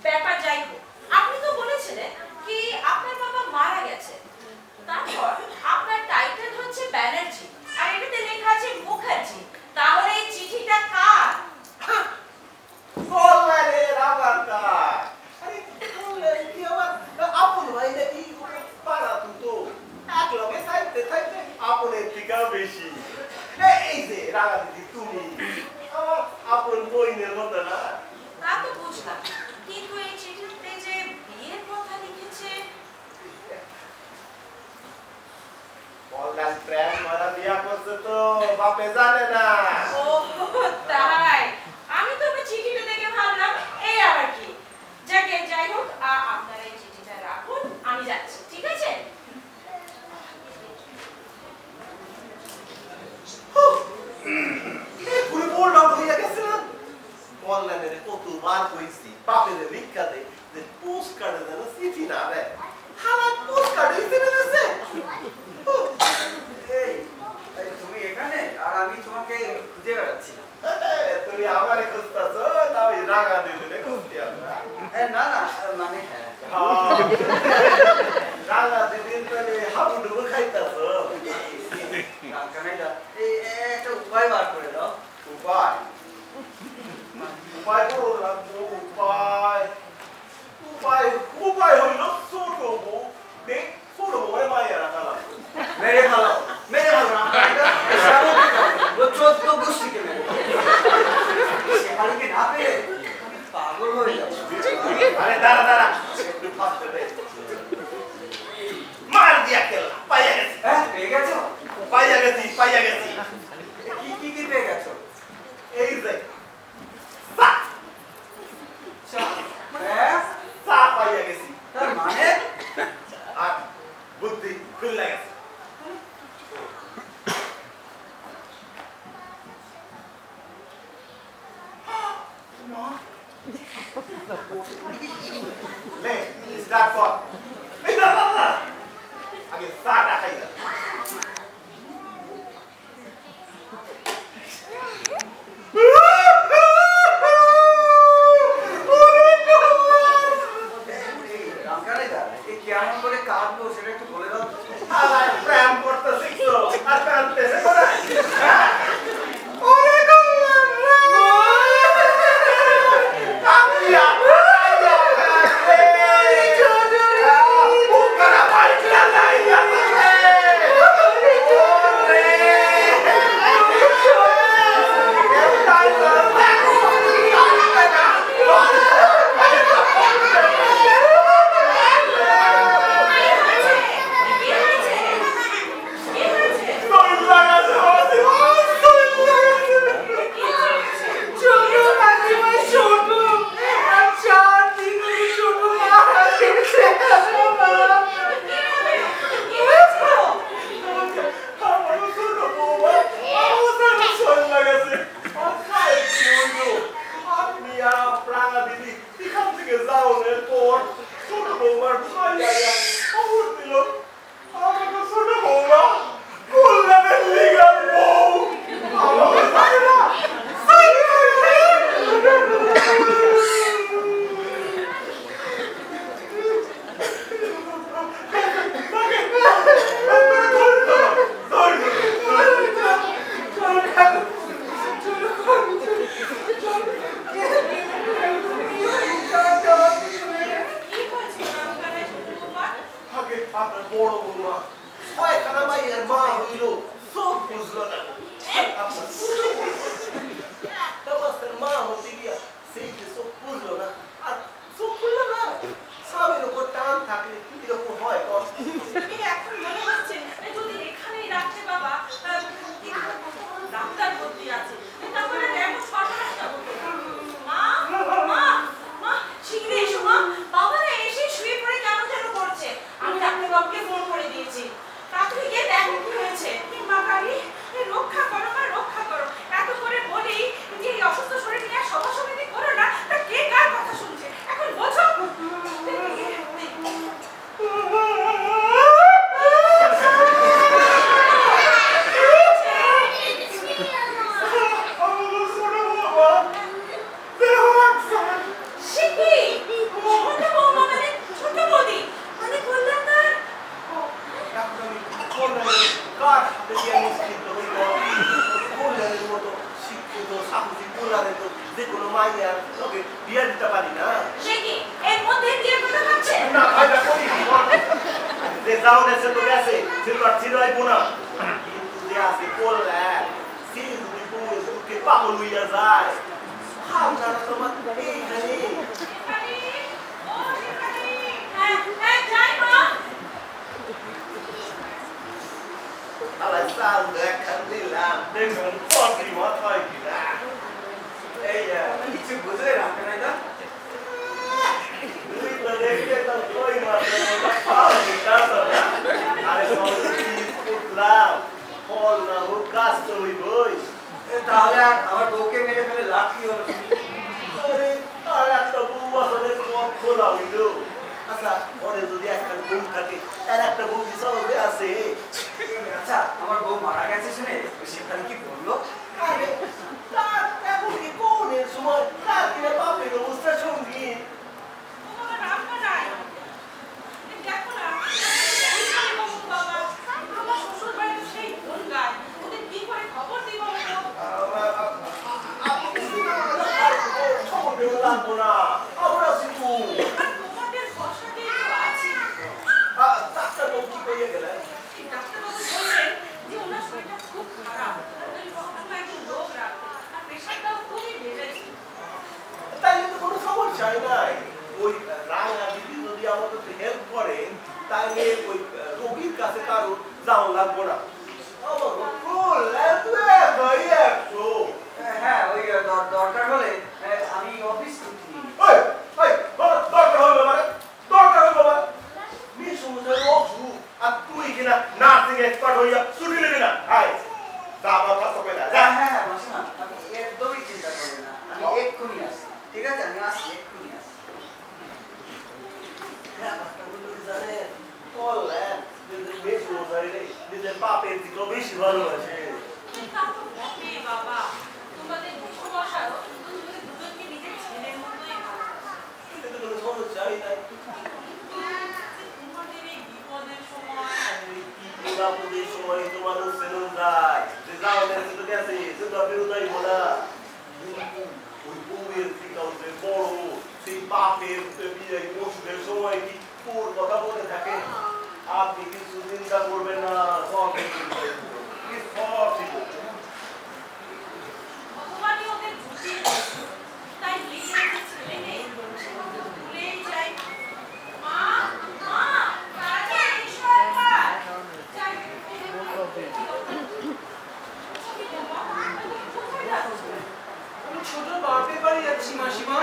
ব্যাপার যাই হোক, আপনি তো বলেছিলেন কি আপনার বাবা মারা গেছে। তারপর আপনার টাইটেল হচ্ছে ব্যানার্জি আর এটাতে লেখা আছে মুখার্জি। তাহলে এই চিঠিটা কার? কল্যাণের আবার কার? আরে কল্যাণ কি আমার আপন ভাই নাকি? পাড়া তো এক লগে থাকতে থাকতে আপনের থেকেও বেশি। এই যে রাগা দিদি তুমি আমার আপন বইনের মতো না। তা তো বুঝলাম, কিন্তু এই চিঠিতে যে বিয়ের কথা লিখেছে। কল্যাণ প্রেম মারা বিয়া করছে তো বাপে জানে না। ও তাই, আমি তো ওই চিঠিটা দেখে ভাবলাম এই আবার কি। যাকে যাই হোক, আপনারা এই চিঠিটা রাখুন, আমি যাচ্ছি, ঠিক আছে? পুরো বোল্ড আউট হয়ে গেছে না। কল্যাণের কতবার কইছি বাপের লিখা দে যে পোস্ট কার্ডে যেন চিঠি না দেয়। হালা পোস্ট কার্ডে চিঠি দিছে। এই তুমি এখানে আর আমি তোমাকে খুঁজে বেড়াচ্ছি। তুমি আমারে খুঁজতেছো, তাও রাগা দিলে খুঁজতে আমরা। না না, মানে রাগা দিদির তাহলে হাবুডুবু খাইতেছো। একটা উপায় বার করে দাও। উপায় উপায় বড় লাগবো। উপায় উপায় উপায় হইল ছোট বউ দেখ, ছোট বউরে মাইয়া রাখা লাগবে। মেরে ভালো, মেরে ভালো না, 14 গোষ্ঠীকে মেরে সেখানে না পেয়ে পাগল হয়ে যাচ্ছে। আরে দাঁড়া দাঁড়া, একটু ফাঁসতে দে। মার দিয়া খেলা পাইয়া গেছি। হ্যাঁ, পেয়ে গেছো? পাইয়া গেছি পাইয়া গেছি। কি কি কি পেয়ে গেছো? এই যে লে স্টার্ট কর এই না আগে সাটা খাই না কেমন করে কাঁদবো সেটা একটু বলে দাও। প্রেম করতে শিখছো আর কাঁদতেছে করে তাহলে আমার বউকে মেরে ফেলে লাভ কি হলো? আর একটা বউ আসলে সব খোলা হইল। আচ্ছা ওরে যদি একটা বউ থাকে আর একটা বউ হিসাবে আছে। আচ্ছা আমার বউ মারা গেছে শুনে সেখানে কি বললো? আরে তার এখন কি কোনের সময় তার কিনা বাপের অবস্থা সঙ্গী লাগবো না আমরা শিখু ডাক্তারবাবু কি করিয়ে গেলেন? ডাক্তারবাবু বললেন যে ওনার শরীরটা খুব খারাপ, সবসময় একটু রোগ রাখতে আর প্রেশারটাও খুবই বেড়েছে। তাইলে তো কোনো সমস্যাই নাই। ওই রাঙা দিদি যদি আমাদের হেল্প করে তাহলে ওই রোগীর কাছে কারো যাওয়া লাগবো না। হ্যাঁ ওই দরকার হলে আমি অফিস ছুটি নিই। দরকার হলো মানে দরকার হলো মানে মিশুদের অসুখ আর তুই কিনা নার্সিং এক্সপার্ট হইয়া ছুটি নেবি না। হাই তা আমার কাছে কই না। হ্যাঁ হ্যাঁ মাসিমা আপনি একদমই চিন্তা করবেন না, আমি এক্ষুনি আসছি। ঠিক আছে আমি আসছি, এক্ষুনি আসছি। বাপের দিকেও বেশি ভালোবাসে। তা তো বটেই বাবা, তোমাদের মেসোমশাইও দুজনকে নিজের ছেলের মতোই ভালোবাসে। এতে তো কোনো সমস্যাই নাই। তোমাদের এই বিপদের সময় বিপদের সময় তো মানুষ সেলুন যায়, যে যাও নেছে তো গেছে, যে যাবেও যাইব না। ওই বউয়ের থেকেও যে বড় সেই বাপের বিয়ে ওষুধের সময় কি তোর কথা বলে থাকে? আপনি কিছু চিন্তা করবেন না, সব ঠিক হয়ে যাবে। সব ঠিক হয়ে যাবে। ভগবানই ওদের বুঝিয়ে দিয়েছে। তাই নিজের যে ছেলে নেই সেটা তো ভুলেই যায়। মা, মা, তাড়াতাড়ি এসো একবার। যাই, আমি ছোট বাপের বাড়ি যাচ্ছি মাসিমা।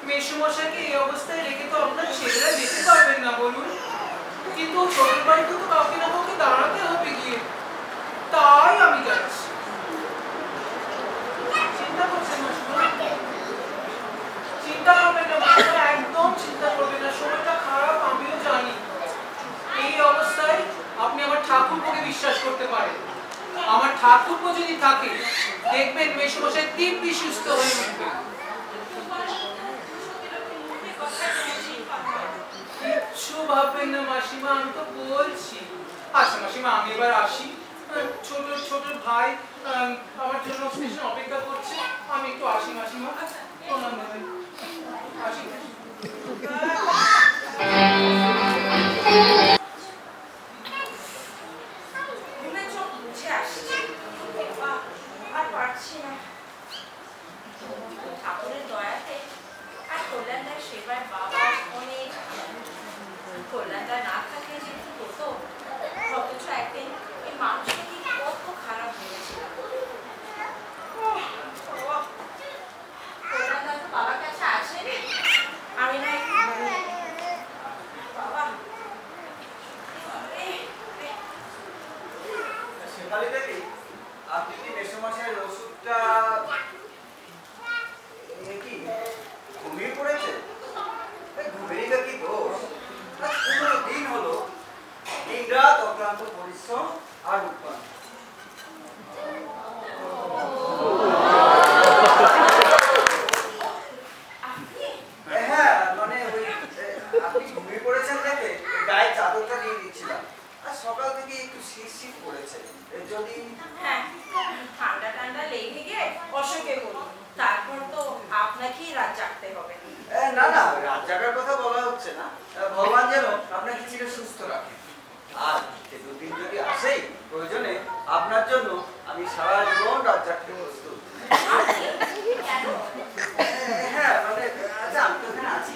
মেসোমশাইকে এই অবস্থায় রেখে তো আপনার ছেলেরা যেতে পারবেন না বলুন। কিন্তু ছোট বাড়িতে তো কাউকে না কাউকে দাঁড়াতে হবে গিয়ে, তাই আমি যাচ্ছি। চিন্তা করছেন মাসিমা? চিন্তা করবেন না মাসিমা, একদম চিন্তা করবেন না। সময়টা খারাপ আমিও জানি। এই অবস্থায় আপনি আমার ঠাকুরপোকে বিশ্বাস করতে পারেন। আমার ঠাকুরপো যদি থাকে দেখবেন মেসোমশাই দিব্যি সুস্থ হয়ে উঠবে। কিচ্ছু ভাববেন না মাসিমা, আমি তো বলছি। আচ্ছা মাসিমা, আমি এবার আসি। ছোট ছোট ভাই আমার জন্য স্টেশন অপেক্ষা করছে, আমি একটু আসি মাসিমা। প্রণাম দেবেন, আসি। ঘুমে চোখ বুঝে আসছে। বাবা, আর পারছি না। ঠাকুরের দয়াতে আর কল্যাণদার সেবায় বাবা অনেক কল্যাণদা না থাকলে যে কি হতো, অথচ একদিন এই মানুষটা কি কত খারাপ হয়েছিল। কল্যাণদা তো বাবার কাছে আসেনি, আমি না বাবা শেফালি দেবী, আপনি কি মেসোমশাইয়ের ওষুধটা কি ঘুমিয়ে পড়েছে? ঘুমিয়ে কি দোষ? 15 দিন হলো দিন রাত অক্লান্ত পরিশ্রম আর উৎপাদন। হ্যাঁ, মানে ওই আপনি ঘুমিয়ে পড়েছেন দেখে গায়ে চাদরটা দিয়ে দিচ্ছিলাম। আর সকাল থেকে একটু শীত শীত পড়েছে, যদি হ্যাঁ, ঠান্ডা ঠান্ডা লেগে গিয়ে অসুখে হলো। তারপর তো আপনাকেই রাত জাগতে হবে। না না, রাত জাগার কথা বলা হচ্ছে না। ভগবান যেন আপনাকে চির সুস্থ রাখে। আর দুদিন যদি আসেই, প্রয়োজনে আপনার জন্য আমি সারা জীবন রাত জাগতে প্রস্তুত। হ্যাঁ মানে, আচ্ছা আমি তো এখানে আছি,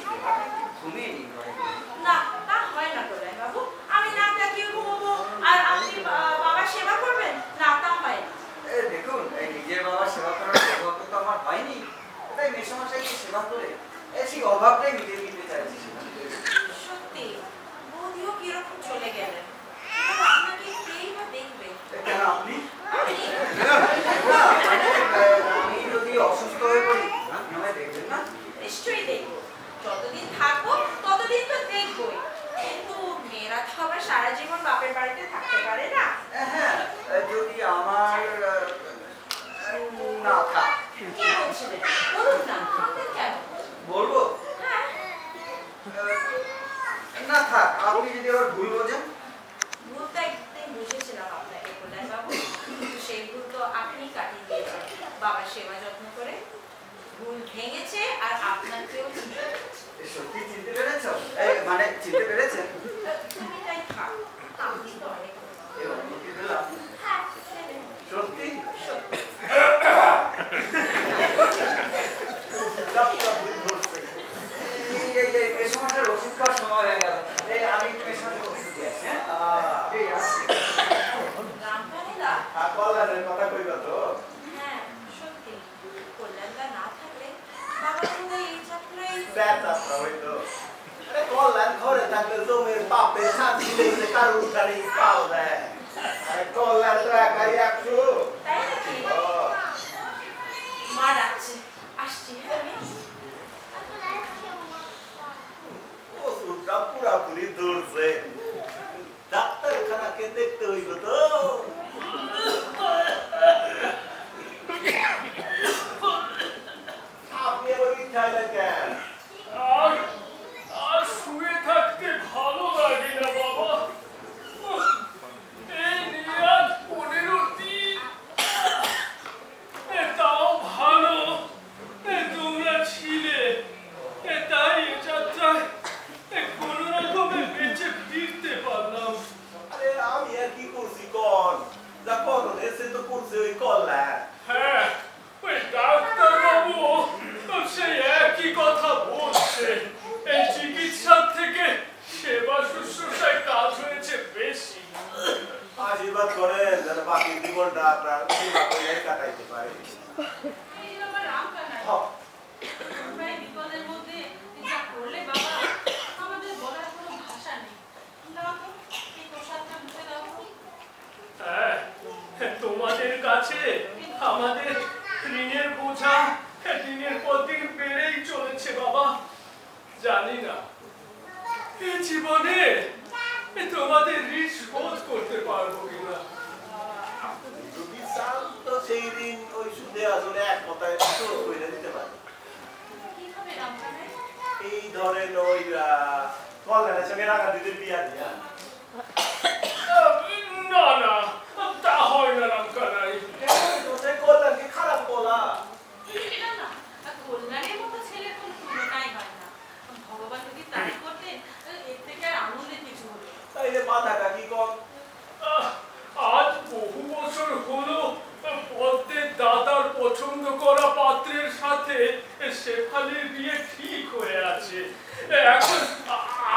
ঘুমিয়ে নিন। না, তা হয় না কল্যাণ বাবু। আমি না ডাকিয়ে ঘুমবো আর আপনি বাবার সেবা করবেন? না, তা হয় না। দেখুন, নিজের বাবার সেবা করার সৌভাগ্য তো আমার হয়নি, তাই মেসোমশাইকে সেবা করে সেই অভাবটাই মিটিয়ে নিতে চাইছি। সত্যি বৌদিও কিরকম চলে গেলেন, আপনাকে কেই বা দেখবে? কেন আপনি? আমি যদি অসুস্থ হয়ে পড়ি, আপনি আমায় দেখবেন না? নিশ্চয়ই দেখবো। যতদিন থাকবো ততদিন তো দেখবোই। কিন্তু মেয়েরা তো আবার সারা জীবন বাপের বাড়িতে থাকতে পারে না। হ্যাঁ, যদি আমার না থাক। কি বলছিলেন বলুন না, থাকবেন কেন? বলবো? হ্যাঁ, না থাক, আপনি যদি আবার ভুল বোঝেন। ভুলটা একদিন বুঝেছিলাম আপনাকে কল্যাণ বাবু, কিন্তু সেই ভুল তো আপনি কাটিয়ে দিয়েছেন বাবার সেবা যত্ন করে। ভুল ভেঙেছে আর আপনাকেও চিনতে পেরেছে। সত্যি চিনতে পেরেছ? মানে চিনতে পেরেছেন? তুমি তাই থাক, আপনি তো অনেক এবার কি পেলাম? হ্যাঁ, সত্যি? মেসোমশাইয়ের ওষুধ খাওয়ার সময় হয়ে গেল। আমি একটু মেসোমশাইয়ের ওষুধ দিয়ে আসি। রামকানিদা। কল্যাণের কথা কইবা তো? হ্যাঁ, সত্যি কল্যাণদা না থাকলে বাবা তো এই যাত্রায় যাত্রা হইতো। কল্যাণ ঘরে থাকলে জমির বাপের সাথে লেগে কারো গাড়ি পাও দেয়। কল্যাণ তো একাই 100। তাই নাকি? মা ডাকছে, আসছি। হ্যাঁ, আমি ওষুধটা পুরাপুরি ধরছে। ডাক্তারখানাকে দেখতে হইব তো। আপনি আবার কি চাইলেন কেন? আর শুয়ে থাকতে ভালো লাগে না বাবা। এই নিয়ে আজ 15 দিন। তাও ভালো তোমরা ছিলে, তাই এ যাত্রায় কোনো রকমে বেঁচে ফিরতে পারলাম। আরে আমি আর কি করছি কন? যা করুন এসে তো করছে ওই কল্যাণ। হ্যাঁ, ওই ডাক্তারবাবু সেই একই কথা বলছে। এই চিকিৎসার থেকে সেবা শুশ্রূষায় কাজ হয়েছে বেশি। আশীর্বাদ করেন যেন বাকি জীবনটা আপনার সেবা করে কাটাইতে পারে। এই আমার রাম কানাই ভাই বিপদের মধ্যে যা করলে বাবা, আমাদের বলার কোনো ভাষা নেই। দাও তো এই প্রসাদটা মুখে দাও তো। হ্যাঁ, তোমাদের কাছে আমাদের ঋণের বোঝা দিনের পর দিন বেড়েই চলেছে বাবা। জানি না এই জীবনে তোমাদের ঋণ শোধ করতে পারবো কিনা। যদি চান তো সেই ঋণ ওই সুদে আসলে এক কথায় শোধ করে দিতে পারে। কিভাবে রাম কানাই? এই ধরেন ওই কল্যাণের সঙ্গে রাঙা দিদির বিয়া দিয়া। না না, তা হয় না রাম কানাই। কল্যাণ কি খারাপ বলা? না না, কল্যাণের মতো ছেলের কোনো তুলনাই হয় না। ভগবান যদি তাই করতেন এর থেকে আর আনন্দের কিছু হলো। তাইলে মাথাটা কি কম? আজ বহু বছর হলো পদ্মের দাদার পছন্দ করা পাত্রের সাথে শেফালির বিয়ে ঠিক হয়ে আছে। এখন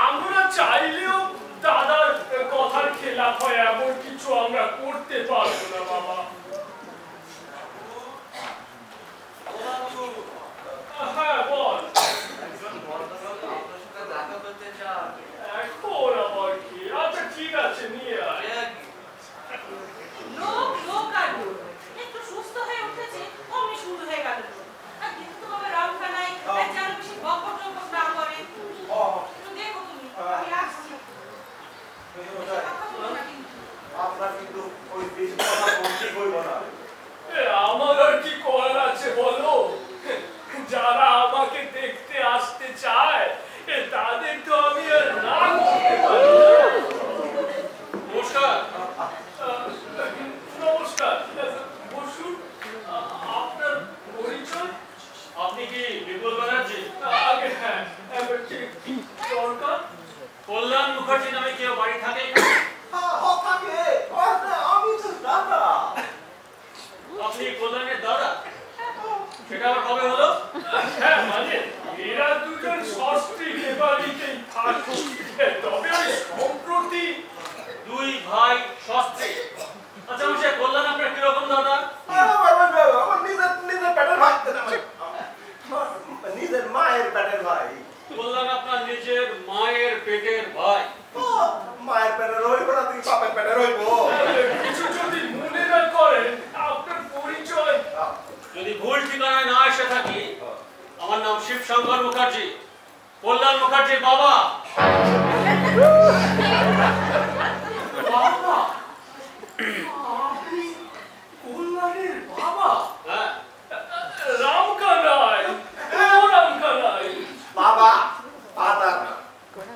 আমরা চাইলেও দাদার কথার খেলাফ হয় এমন কিছু আমরা করতে পারবো না বাবা। হ্যাঁ বল। এখন আবার কি? আচ্ছা ঠিক আছে, নিয়ে আয়। লোক লোক আর লোক। একটু সুস্থ হয়ে উঠেছে অমনি শুরু হয়ে গেল। আর কিন্তু বাবা রাম কানাই যেন বেশি বকর টকর না করে। একটু দেখো তুমি, আমি আসছি। কথা বলো না কিন্তু। আপনার কিন্তু ওই বেশি কথা বলতেই হইব না। আমার আর কি করার আছে বলো? যারা আমাকে দেখতে আসতে চায় তাদের তো আমি আর না করতে পারি না। নমস্কার। নমস্কার, বসুন। আপনার পরিচয়? আপনি কি বিপুল ব্যানার্জি? আগে হ্যাঁ, দরকার। কল্যাণ মুখার্জি নামে কেউ বাড়ি থাকে? থাকে আমি তো দাদা। আপনি কল্যাণের দাদা? সেটা আবার কবে হলো? হ্যাঁ মানে এরা দুজন ষষ্ঠী বাড়িতেই থাকে, তবে ওই সম্প্রতি দুই ভাই ষষ্ঠী। আচ্ছা সে কল্যাণ আপনার কিরকম দাদা? আমার নিজের পেটের ভাই, নিজের মায়ের পেটের ভাই। কল্যাণ আপনার নিজের মায়ের পেটের ভাই? মায়ের পেটের হইব না তুই বাপের পেটের হইব? কিছু যদি মনে না করেন আপনার পরিচয়। যদি ভুল ঠিকানায় না এসে থাকি, আমার নাম শিবশঙ্কর মুখার্জি, কল্যাণ মুখার্জির বাবা। বাবা? আপনি কল্যাণের বাবা? হ্যাঁ। রাম কানাই, রাম কানাই। বাবা ফাদার না,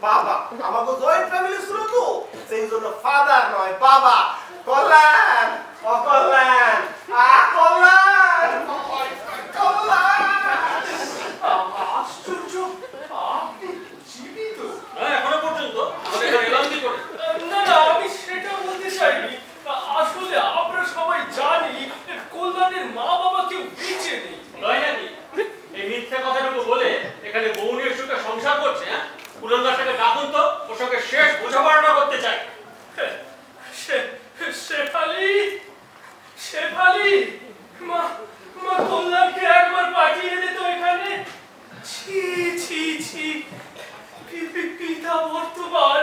বাবা আমাকে জয়েন্ট ফ্যামিলি ছিল তো সেই জন্য ফাদার নয় বাবা। কল্যাণ, অকল্যাণ, কল্যাণ, আশ্চর্য, আপনি জীবিত? হ্যাঁ, এখনো পর্যন্ত। এলাম কি করে? না না, আমি সেটা বলতে চাইনি। আসলে আমরা সবাই জানি কল্যাণের মা বাবা কেউ বেঁচে নেই। তাই নাকি? এই মিথ্যা কথাটুকু বলে এখানে বউনের সুখে সংসার করছে। হ্যাঁ, পুরনদাসটাকে ডাকুন তো, ওর সঙ্গে শেষ বোঝাপড়া করতে চাই। শেফালি, শেফালি, মা মা কল্যাণকে একবার পাঠিয়ে দে তো এখানে। ছি ছি ছি, পিতা বর্তমান,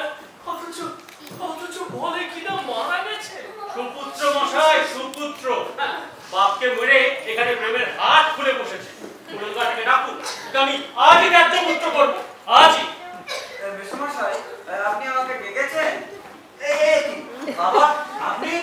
অথচ বলে কিনা মারা গেছে। সুপুত্র মশাই, সুপুত্র। বাপকে মেরে এখানে প্রেমের হাত খুলে বসেছে। পুরনদাসটাকে ডাকুন, আমি আজই ত্যায্যপুত্র করবো, আজই। মেসোমশাই, আপনি আমাকে ডেকেছেন? এই বাবা, আপনি?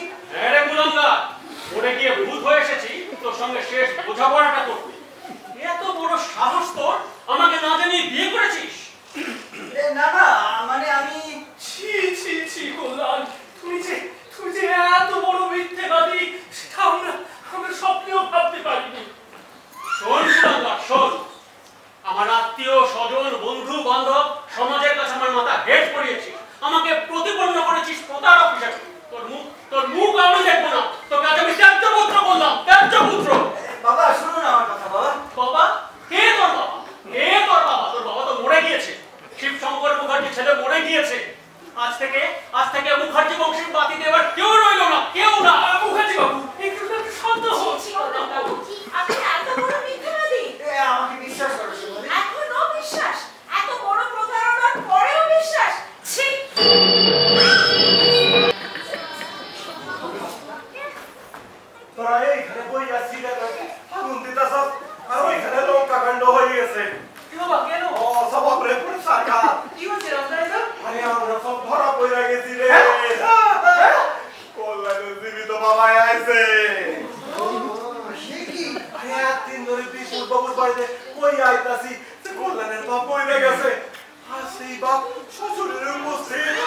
নাতি বাপ শ্বশুরের উপস্থিত।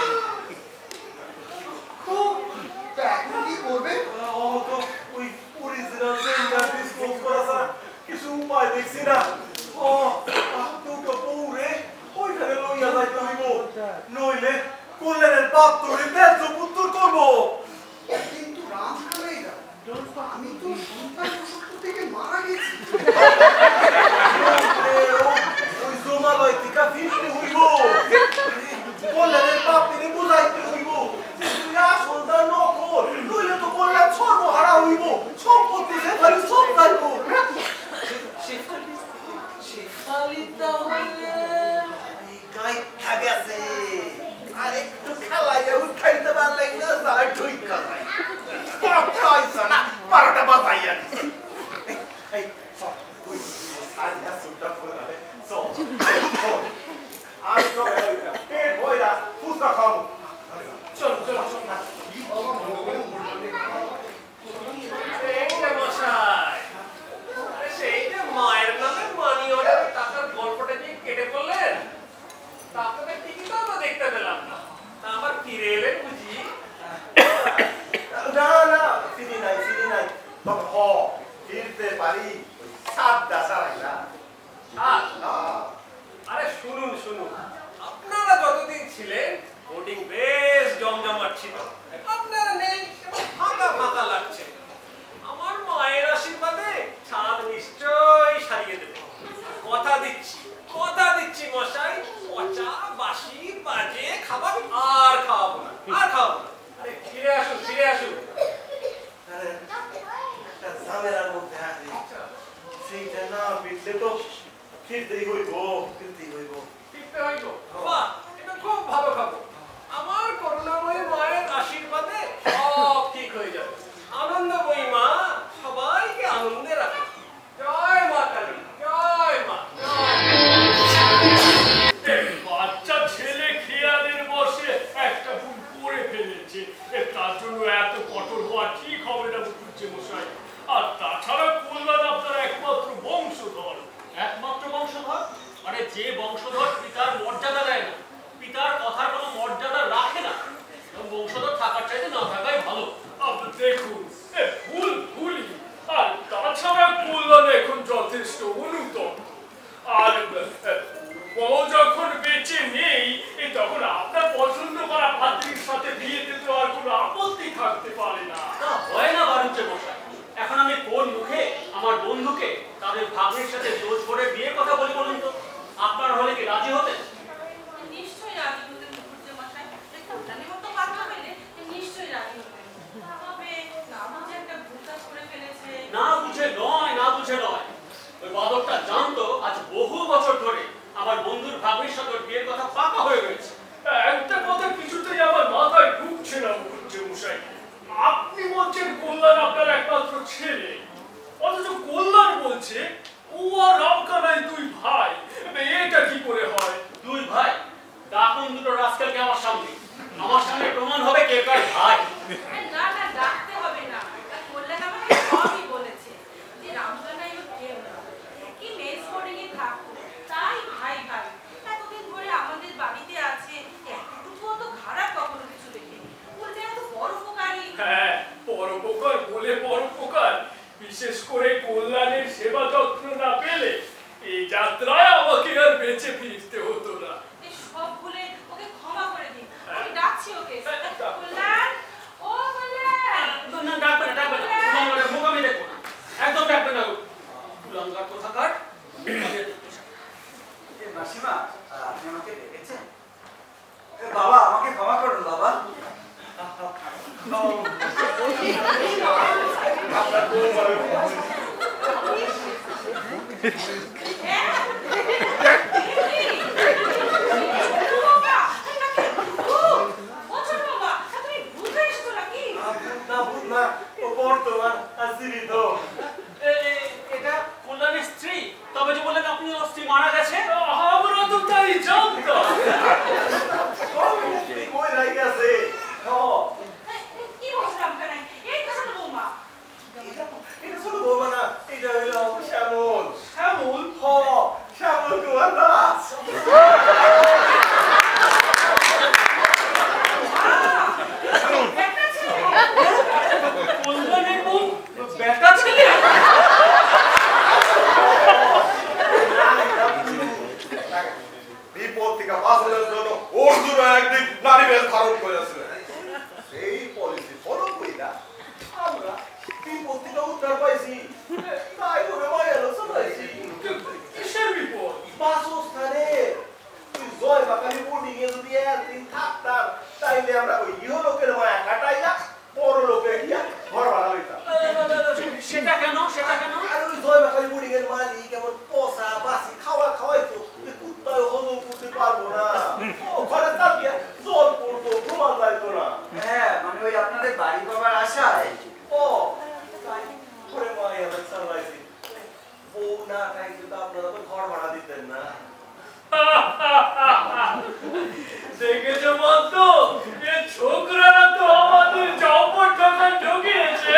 তা এখন কি করবে? ওই অরিজিনাল সেন্টার ডিসক্লোজ করা ছাড়া কিছু উপায় দেখছি না। দুটো বউরে ওইখানে লইয়া যাইতে হইব, নইলে কল্যাণের বাপ তোরে ন্যায্য পুত্র করবো। কিন্তু রামকানাইরা, আমি তো সন্তান প্রসব থেকে মারা গেছি। ওই জমালয় থেকে ফিরতে হইব, কল্যাণের বাপ তিনি বুঝাইতে হইব তুই আসল তার নকল, নইলে তো কল্যাণ সর্বহারা হইব, সম্পত্তি সে খালি সব যাইব। গাইঠা গেছে, আর একটু খেলাইয়া উঠাইতে পারলেন না, তারা ঠিক খালাই কথা হইছে না, 12টা বাজাইয়া দিছে। এই সব তুই আর সুটা ফুলাবে সব আর তো পেট ভইরা ফুসকা খাবো। চল চল চল না কি বাবা এইটা মশাই, আরে সেইটা মায়ের নামে মানি অর্ডার টাকার গল্পটা কি কেটে পড়লেন? তা আপনাদের টিকিটও তো দেখতে পেলাম না, তা আবার ফিরে এলেন বুঝি? না না ফিরি নাই তবে ফিরতে পারি ওই সাতটা সারাই না। আরে শুনুন শুনুন, আপনারা যতদিন ছিলেন বোর্ডিং বেশ জমজমাট ছিল, আপনারা নেই, ফাঁকা ফাঁকা লাগছে। আমার মায়ের আশীর্বাদে ছাদ নিশ্চয়ই সারিয়ে দেবে। কথা দিচ্ছি মশাই, পচা বাসি বাজে খাবার আর খাওয়াবো না। আরে ফিরে আসুন একটা ঝামেলার মধ্যে আছি, সেইটা না ফিরলে তো ফিরতেই হইব। বাহ, এটা খুব ভালো খবর। আমার করুণাময়ী মায়ের আশীর্বাদে সব ঠিক হয়ে যাবে। আনন্দময়ী মা সবাইকে আনন্দে রাখে। জয় মা কালী, জয় মা। বাচ্চা ছেলে খেয়ালের বসে একটা ভুল করে ফেলেছে, তার জন্য এত কঠোর হওয়া ঠিক হবে না বুঝছে মশাই। আর তাছাড়া কল্যাণ আপনার একমাত্র বংশধর। মানে যে বংশধর পিতার মর্যাদা দেয় না, পিতার কথার কোনো মর্যাদা রাখে না, বংশধর থাকার চাইতে না থাকাই ভালো। আপনি দেখুন ভুলই। আর তাছাড়া কল্যাণ এখন যথেষ্ট অনুতম। আর বউ যখন বেঁচে নেই, তখন আপনার পছন্দ করা ভাতৃর সাথে বিয়ে দিতে আর কোনো আপত্তি থাকতে পারে না। তা হয় না বাড়িতে মশাই। এখন আমি কোন মুখে আমার বন্ধুকে তাদের ভাগ্নের সাথে জোর করে বিয়ের কথা বলি বলুন তো? আপনার হলে কি রাজি হতেন? নিশ্চয়ই রাজি হতেন মুখুজ্জে মশাই। কল্যাণের মতো পাত্র পেলে নিশ্চয়ই রাজি হতেন। তবে না বুঝে একটা ভুল কাজ করে ফেলেছে। না বুঝে নয়। ওই বাদকটা জানতো আজ বহু বছর ধরে আমার বন্ধুর ভাগ্নের সাথে বিয়ের কথা পাকা হয়ে গেছে। একটা কথা কিছুতেই আমার মাথায় ঢুকছে না মুখুজ্জে মশাই। আপনি বলছেন কল্যাণ আপনার একমাত্র ছেলে, অথচ কল্যাণ বলছে ও আর রামকানাই দুই ভাই। এটা কি করে হয়? দুই ভাই? ডাকুন দুটো রাস্কেলকে আমার সামনে প্রমাণ হবে কে কার ভাই। না ডাকতে হবে না। কল্যাণ আমাকে সবই বলেছে যে রামকানাই ওর কেউ না, কি মেস বোর্ডিংয়ে থাকতো, তাই ভাই। এতদিন ধরে আমাদের বাড়িতে আছে, এতটুকুও তো খারাপ কখনো কিছু দেখিনি। উল্টে এত পরোপকারী। হ্যাঁ, পরোপকার বলে পরোপকার। বিশেষ করে কল্যাণের সেবা যত্ন না পেলে এই যাত্রায় আমাকে আর বেঁচে ফিরতে হতো না। এই সব ভুলে ওকে ক্ষমা করে দিন। আমি ডাকছি ওকে। কল্যাণ, ও কল্যাণ। না ডাকবে না। তোমার মুখ আমি দেখবো না, একদম ডাকবে না। কুলাঙ্গার কোথাকার। মাসিমা, আপনি আমাকে ডেকেছেন? বাবা, আমাকে ক্ষমা করুন বাবা। আপনার বউ বলে না ও বর্তমান জীবিত। এটা কল্যাণের স্ত্রী? তবে যে বললেন আপনি ওর স্ত্রী মারা গেছে। আমরা তো তাই জানতাম। কই রাই গেছে? কি বলছ রামকানাই? এই তো ছোট বৌমা। এটা ছোট বৌমা না, এটা হইল শ্যামল। শ্যামল? থেকে বাঁচানোর জন্য অর্জুন একদিন নারী বেশ ধারণ করেছিলেন। সেই পলিসি ফলো কইরা আমরা বিপত্তিটা উদ্ধার পাইছি, তাই করে মায়ের চালাইছি। কিসের বিপদ? বাসস্থানে তুই জয় বাকালি বোর্ডিং এ যদি একদিন থাকতাম তাইলে আমরা ওই ইহলোকের মায়া কাটাইয়া পরলোকে গিয়া ঘর ভাড়া লইতাম। সেটা কেন? সেটা কেন? আর ওই জয় বাকালি বোর্ডিং এর মালিক কেমন পচা বাসি খাওয়া খাওয়াইতো, কুত্তায় হজম করতে পারবো না, ঘরে তাকিয়া জল পড়তো, ঘুমান যাইতো না। হ্যাঁ, মানে ওই আপনাদের বাড়ি বাবার আশায় ও তাই ঘরে মায়া চালাইছি। বউ না খাইতে তো আপনারা তো ঘর ভাড়া দিতেন না। দেখেছো বন্ধু, এ ছোকরারা তো আমাদের জবর ঠকান ঢুকিয়েছে।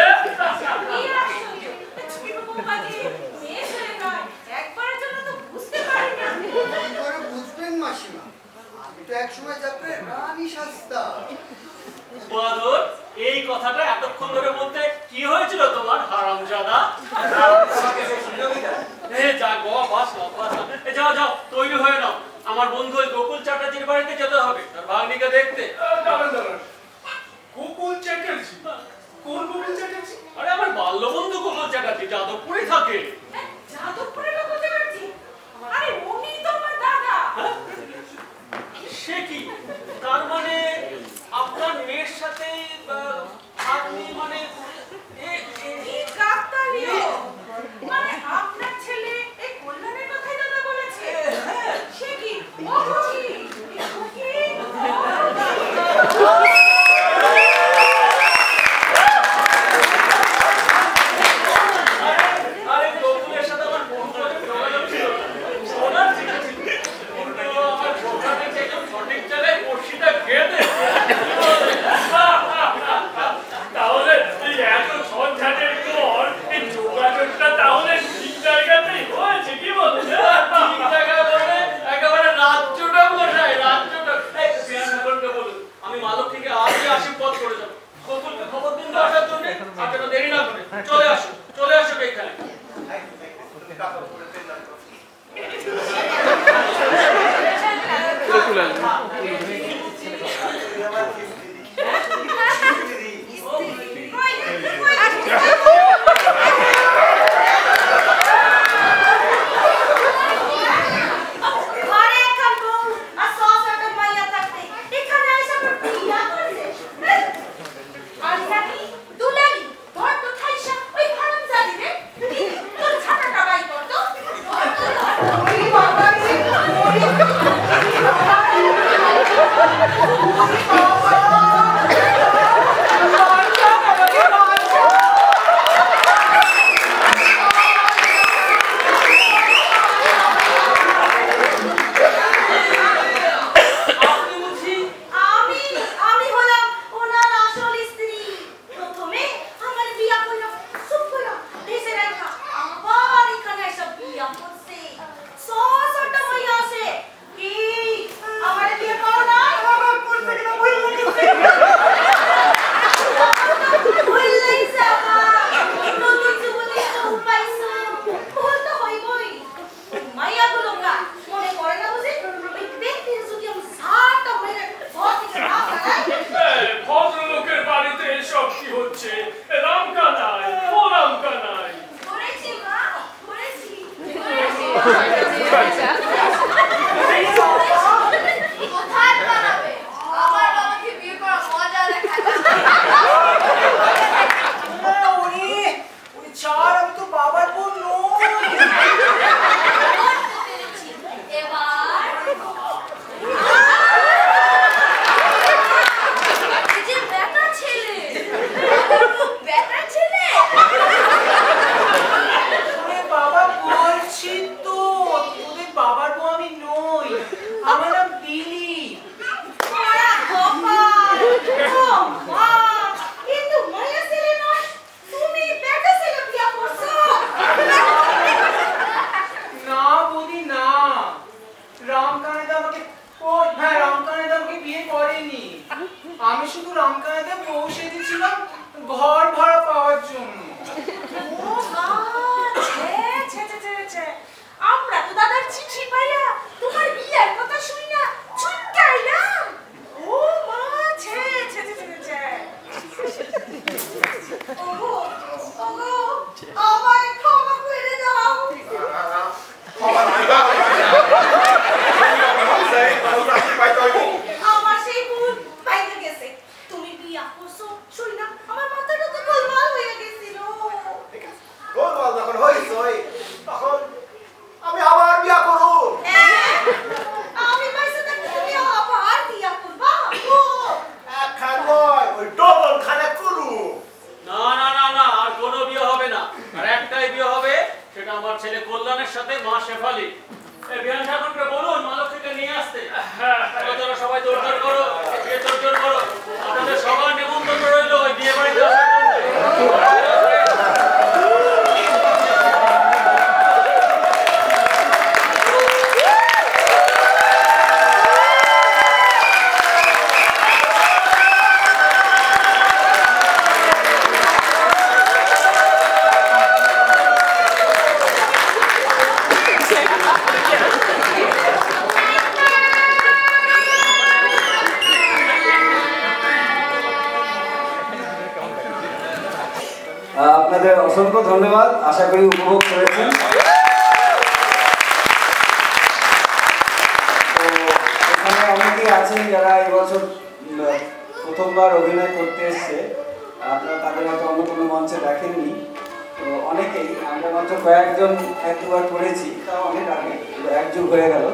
বুঝবেন মাসিমা, আমি তো একসময় যাত্রায় রানী সাজতা। বাদর, এই কথাটা এতক্ষণ ধরে বলতে কি হয়েছিল তোমার হারামজাদা? যাও যাও, তৈরি হয়ে নাও, আমার বন্ধু ওই গোকুল চ্যাটার্জির বাড়িতে যেতে হবে, তার ভাগ্নিকে দেখতে। দাঁড়ান দাঁড়ান, গোকুল চ্যাটার্জি? কোন গোকুল চ্যাটার্জি? আরে আমার বাল্য বন্ধু গোকুল চ্যাটার্জি যাদবপুরে থাকে। যাদবপুরে গোকুল চ্যাটার্জি? আরে উনি তো আমার দাদা। সে কি? তার মানে আপনার মেয়ের সাথে আপনি মানে মানে আপনার ছেলে এই কল্যাণের কথাই দাদা বলেছে? সে কি? আরে গোকুলের সাথে আমার বন্ধু যোগাযোগ ছিল, ওনার ঠিক ছিল, কিন্তু আমার ছোটখাটো একদম সঠিক জায়গায় বড়শিটা গেঁথে। তাহলে এই এত ঝঞ্ঝাটের পর এই যোগাযোগটা তাহলে ঠিক জায়গাতেই হয়েছে, কি বলছে? ঠিক জায়গায় বলে একেবারে রাজ্যটা বসায়, রাজ্যটা। এই বিয়ান ঠাকুরকে বলুন আমি মালক থেকে আজই আশীর্বাদ করে যাবো। গোকুলকে খবর দিন তো আসার জন্য, আপনারা দেরি না করে চলে আসুন, চলে আসুন এখানে। ভদ্রলোকের বাড়িতে এসব কি হচ্ছে? রামকা নাই, ও রামকা নাই। কোথায় বানাবে? আমার বাবাকে বিয়ে করা মজা দেখাচ্ছে। আমি তো বাবার বোন নই। এবার যে বেটা ছেলে, বেটা ছেলে। বাবা বলছি তো, তোদের বাবার বউ আমি নই, আমার নাম বিলি। না বৌদি না, রামকানাদা আমাকে রামকানাদা আমাকে বিয়ে করেনি। আমি শুধু রামকানাদা বউ সেজেছিলাম ঘর ভাড়া পাওয়ার জন্য। আমরা তো দাদার চিঠি পাইয়া তোমার বিয়ের কথা শুনি না তোমরা সবাই তোড়জোড় করো, বিয়ে তোড়জোড় করো। আপনাদের সবার নিমন্ত্রণ রইল ওই বিয়ে বাড়িতে আসার জন্য। আপনাদের অসংখ্য ধন্যবাদ, আশা করি উপভোগ করেছেন। তো এখানে অনেকেই আছেন যারা এই বছর প্রথমবার অভিনয় করতে এসছে, আপনারা তাদের হয়তো অন্য কোনো মঞ্চে দেখেননি। তো অনেকেই, আমরা মাত্র কয়েকজন এক দুবার করেছি, তাও অনেক আগে, এক যুগ হয়ে গেল।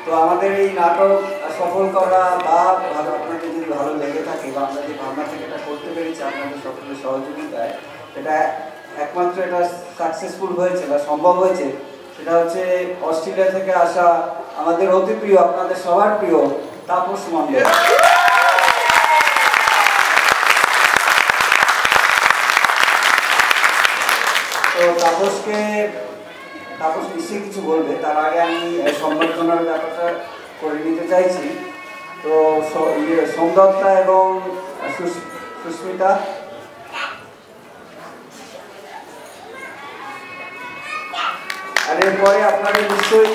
তো আমাদের এই নাটক সফল করা বা ভালো, আপনাদের যদি ভালো লেগে থাকে বা আমরা যে ভাবনা থেকে এটা করতে পেরেছি আপনাদের সকলের সহযোগিতায়, এটা একমাত্র এটা সাকসেসফুল হয়েছে বা সম্ভব হয়েছে সেটা হচ্ছে অস্ট্রেলিয়া থেকে আসা আমাদের অতি প্রিয়, আপনাদের সবার প্রিয় তাপস মণ্ডল। তো তাপস নিশ্চয়ই কিছু বলবে, তার আগে আমি সম্বর্ধনার ব্যাপারটা করে নিতে চাইছি। তো সোমদত্তা এবং সুস্মিতা, আর এরপরে আপনাদের নিশ্চয়ই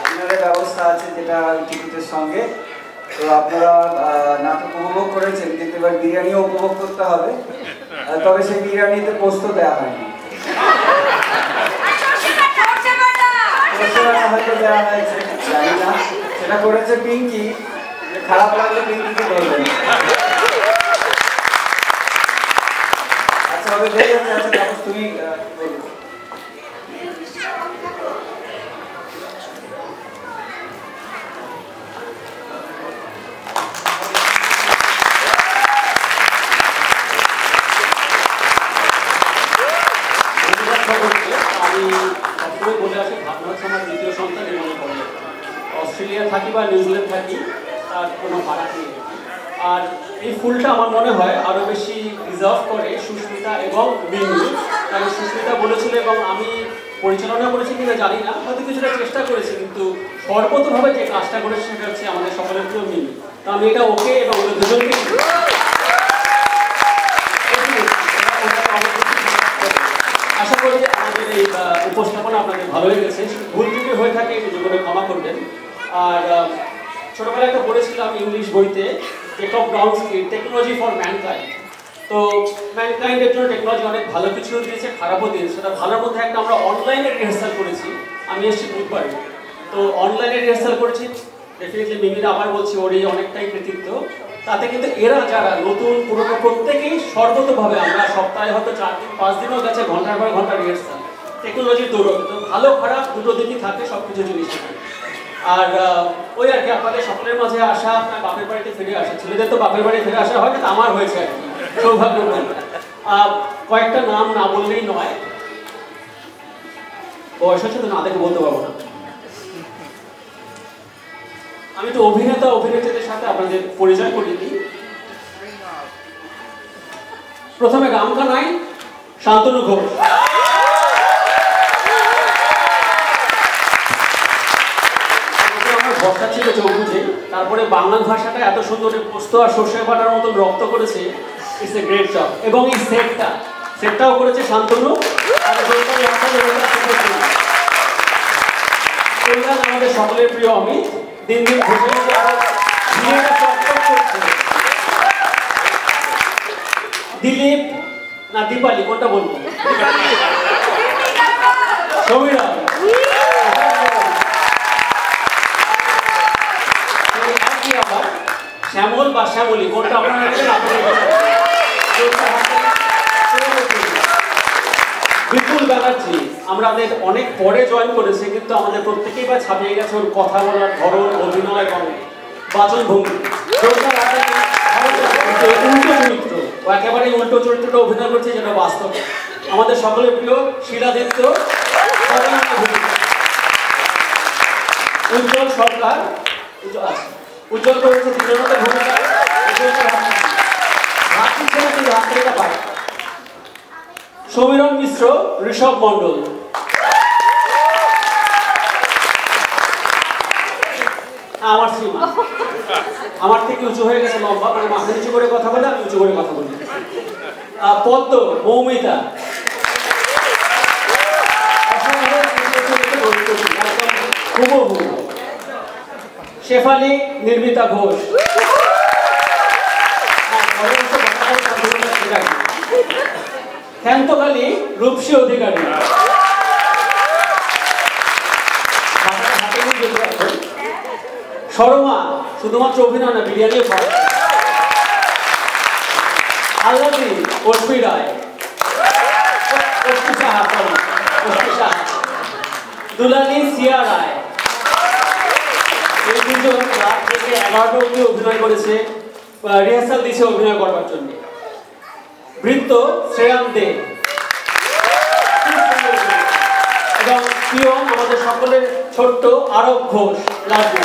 ডিনারের ব্যবস্থা আছে যেটা টিকিটের সঙ্গে। তো আপনারা নাটক উপভোগ করেছেন, কিন্তু এবার বিরিয়ানিও উপভোগ করতে হবে। তবে সেই বিরিয়ানিতে পোস্ত দেওয়া হয়নি, হয়তো দেওয়া হয়েছে, জানি না। সেটা করেছে পিঙ্কি, খারাপ লাগলে পিঙ্কিকে বলবেন। আচ্ছা, হবে ঠিক আছে। আচ্ছা তারপর তুমি বলবে। আমি সবসময় বলে আসি, ভাবনা হচ্ছে আমার দ্বিতীয় সন্তান মনে পড়ে। অস্ট্রেলিয়া থাকি বা নিউজিল্যান্ড থাকি, তার কোনো ভাড়া নেই। আর এই ফুলটা আমার মনে হয় আরও বেশি রিজার্ভ করে সুস্মিতা এবং মিমি। কারণ সুস্মিতা বলেছিল এবং আমি পরিচালনা করেছি কিনা জানি না, হয়তো কিছুটা চেষ্টা করেছি, কিন্তু সর্বতভাবে যে কাজটা করেছে সেটা হচ্ছে আমাদের সকলের প্রিয় মিমি। তো আমি এটা ওকে এবং ওদের দুজনকে আশা করি যে আমাদের এই উপস্থাপনা আপনাদের ভালো লেগেছে। ভুল ত্রুটি হয়ে থাকে একটু করে ক্ষমা করবেন। আর ছোটবেলায় একটা পড়েছিলাম ইংলিশ বইতে, জেকব ব্রাউনস্কি, টেকনোলজি ফর ম্যানকাইন্ড। তো ম্যানকাইন্ডের জন্য টেকনোলজি অনেক ভালো কিছু দিয়েছে, খারাপও দিয়েছে। সেটা ভালোর মধ্যে একটা আমরা অনলাইনে রিহার্সাল করেছি, আমি এসেছি বুধবারে। তো অনলাইনে রিহার্সাল করেছি, ডেফিনেটলি মিমিরা আবার বলছি ওরই অনেকটাই কৃতিত্ব। তাতে কিন্তু এরা যারা নতুন পুরোনো প্রত্যেকেই সর্বতভাবে, আমরা সপ্তাহে হয়তো 4 দিন 5 দিনও গেছে ঘন্টার পর ঘন্টা রিহার্সাল, টেকনোলজির দৌড়। তো ভালো খারাপ দুটো দিকই থাকে সব কিছু জিনিস। আর ওই আর কি আপনাদের সকলের মাঝে আসা, আপনার বাপের বাড়িতে ফিরে আসা, ছেলেদের তো বাপের বাড়ি ফিরে আসা হয় না, আমার হয়েছে আর কি সৌভাগ্য। কয়েকটা নাম না বললেই নয়, বয়স হচ্ছে তো না দেখে বলতে পারবো না। আমি তো অভিনেতা অভিনেত্রীদের সাথে আপনাদের পরিচয় করিয়ে দিই। প্রথমে রামকানাই, শান্তনু ঘোষ। আমার ভরসা ছিল চোখ বুঝে, তারপরে বাংলা ভাষাটা এত সুন্দর পোস্ত আর সর্ষে বাটার মতন রক্ত করেছে, ইটস এ গ্রেট জব। এবং এই সেটটাও করেছে শান্তনু। আর আমাদের সকলের প্রিয় অমিত, দিন দিন ঘুষে দিলীপ না দীপালি, কোনটা বলবো, সমীরা, আবার শ্যামল বা শ্যামলী, কোনটা আপনারা বিপুল ব্যানার্জি আমাদের অনেক পরে জয়েন করেছে, কিন্তু আমাদের প্রত্যেকেই বা ছাপিয়ে গেছে ওর কথা বলার ধরন, অভিনয় এবং বাচনভঙ্গি। উল্টো চরিত্র, ও একেবারে উল্টো চরিত্রটা অভিনয় করছে, যেটা বাস্তব। আমাদের সকলের প্রিয় শিলাদিত্য। উজ্জ্বল সরকার, উজ্জ্বল করেছে চিত্রনাট্যের ভূমিকা, সমীরণ মিশ্র, ঋষভ মণ্ডল। আমার শ্রীমান আমার থেকে উঁচু হয়ে গেছে, লম্বা, মানে মাথা নিচু করে কথা বলে, আমি উঁচু করে কথা বলি। পদ্ম, মৌমিতা, হুবহু। শেফালি, নির্মিতা ঘোষ। খ্যান্তকালী, রূপসী অধিকারী। শর্মা শুধুমাত্র অভিনয় না, বিরিয়ানিও খাওয়া। আল্লাদি, অশ্মি রায়, অশ্মি সাহা, দুলালি, সিয়া রায়। এই দুজন রাত থেকে 11টা অবধি অভিনয় করেছে, রিহার্সাল দিয়েছে অভিনয় করবার জন্য। বৃত্ত, শ্রেয়াম দে এবং প্রিয় আমাদের সকলের ছোট্ট আরব ঘোষ, লাড্ডু।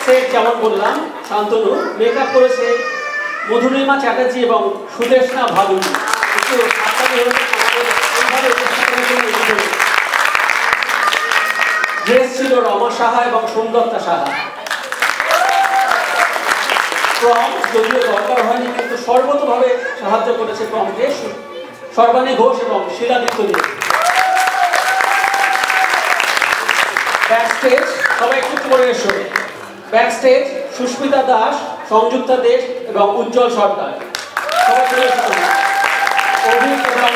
সেট যেমন বললাম শান্তনু, মেকআপ করেছে মধুরিমা চ্যাটার্জি এবং সুদেশনা ভাদুরী। একটু ড্রেস ছিল রমা সাহা এবং সোমদত্তা সাহা। প্রম যদিও দরকার হয়নি, কিন্তু সর্বতভাবে সাহায্য করেছে প্রমকে সর্বাণী ঘোষ এবং শিলাদিত্য দে। ব্যাকস্টেজ সবাই একটু করে এসো। ব্যাকস্টেজ সুস্মিতা দাস, সংযুক্তা দেশ এবং উজ্জ্বল সরকার। সবাই চলে এসো। অভিক এবং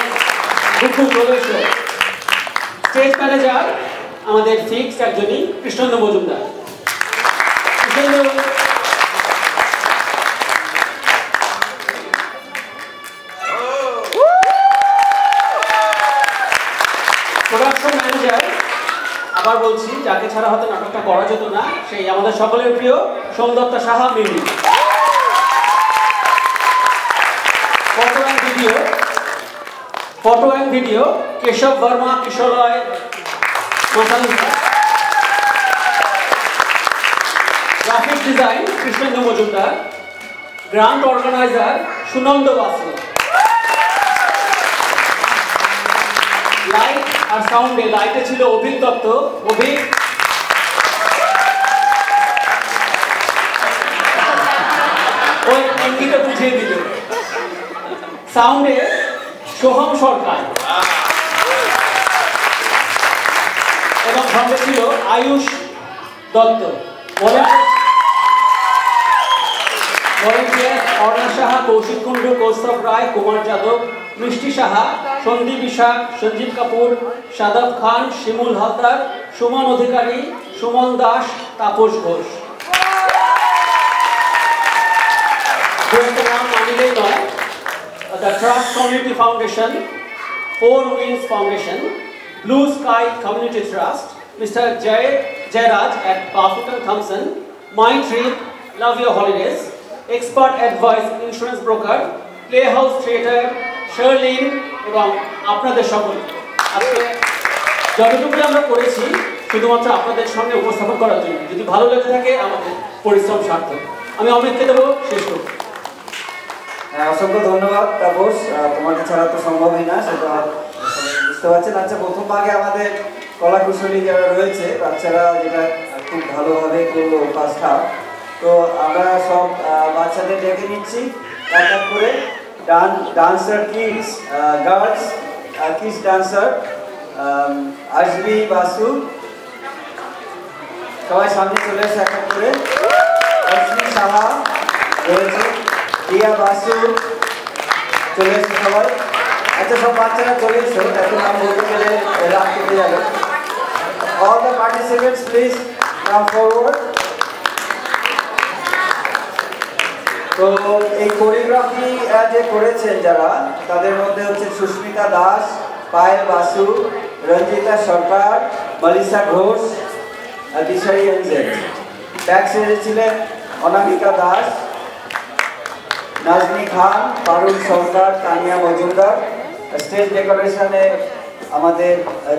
দুঃখু চলে এসো। স্টেজ ম্যানেজার আমাদের ফিক্সড একজনই, কৃষ্ণেন্দু মজুমদার। প্রোডাকশন ম্যানেজার আবার বলছি, যাকে ছাড়া হয়তো নাটকটা করা যেত না, সেই আমাদের সকলের প্রিয় Somdatta Saha, Mimi. Photo and video Keshab Barma, কিশোরয় মাসালিকা। Graphic design Krishnendu Majumdar. Grand organiser Sunanda Basu. Light আর সাউন্ডে, লাইটে ছিল অভিক দত্ত, অভিক। ওই ইঙ্গিতে বুঝিয়ে দিল। সাউন্ডে সোহম সরকার এবং সঙ্গে ছিল আয়ুষ দত্ত। ভলেন্টিয়ার অর্ণা সাহা, কৌশিক কুণ্ডু, কৌস্তব রায়, কুমার যাদব, মিষ্টি সাহা, সন্দীপ ইশাক, সঞ্জীব কাপুর, সাদাব খান, শিমুল হালদার, সুমন অধিকারী, সুমন দাস, তাপস ঘোষ। নাম মানিলেই নয়, the Trust Community Foundation, Four Winds Foundation, Blue Sky Community Trust, Mr. Jairaj at Bafutan Thompson, Mind Trip, Love Your Holidays, Expert Advice Insurance Broker, Playhouse Theatre, Sherlin এবং আপনাদের সকল। আজকে যতটুকু আমরা করেছি শুধুমাত্র আপনাদের সামনে উপস্থাপন করার জন্য। যদি ভালো লেগে থাকে আমাদের পরিশ্রম সার্থক। আমি অমিতকে দেবো শেষ করব। অসংখ্য ধন্যবাদ তাপস, তোমাকে ছাড়া তো সম্ভবই না, সেটা বুঝতে পারছেন। আচ্ছা, প্রথম ভাগে আমাদের কলাকুশলী যারা রয়েছে বাচ্চারা যেটা খুব ভালোভাবে করলো ফার্স্ট হাফ, তো আমরা সব বাচ্চাদের ডেকে নিচ্ছি এক এক করে। Dancer kids, girls kids dancer আশবি, বাসু, সবাই সামনে চলে এসে এক এক করে। অশ্মি সাহা রয়েছে, রিয়া, বাসু চলে এসে সবাই। আচ্ছা, সব বাচ্চারা চলে এসো, এত নাম বলতে গেলে রাত কেটে যাবে। All the participants please come forward. তো এই কোরিওগ্রাফি যে করেছেন যারা, তাদের মধ্যে হচ্ছে সুস্মিতা দাস, পায়েল বাসু, রঞ্জিতা সরকার, মালিসা ঘোষ, দিশারি এনজেড। ব্যাক স্টেজে ছিলেন অনামিকা দাস, নাজনি খান, পারুল সরকার, তানিয়া মজুমদার। স্টেজ ডেকোরেশনে আমাদের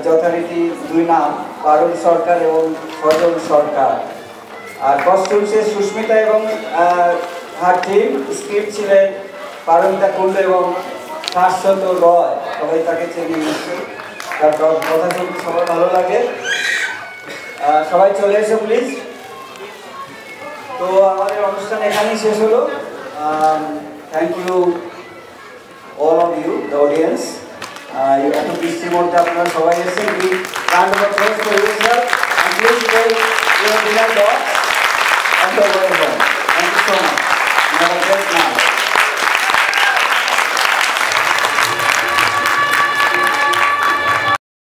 যথারীতি দুই নাম, পারুল সরকার এবং সজল সরকার। আর কস্টিউমসে সুস্মিতা এবং হার টিম, স্ক্রিপ্ট ছিলেন পারমিতা কুণ্ডু এবং শাশ্বত রয়, সবাই তাকে চেনে নিশ্চয়ই, তার কথা শুনতে সবার ভালো লাগে। সবাই চলে এসে প্লিজ। তো আমাদের অনুষ্ঠান এখানেই শেষ হলো। Thank you all of you, the audience. এত বৃষ্টির মধ্যে আপনারা সবাই এসেছেন। Round of applause for yourself and please stay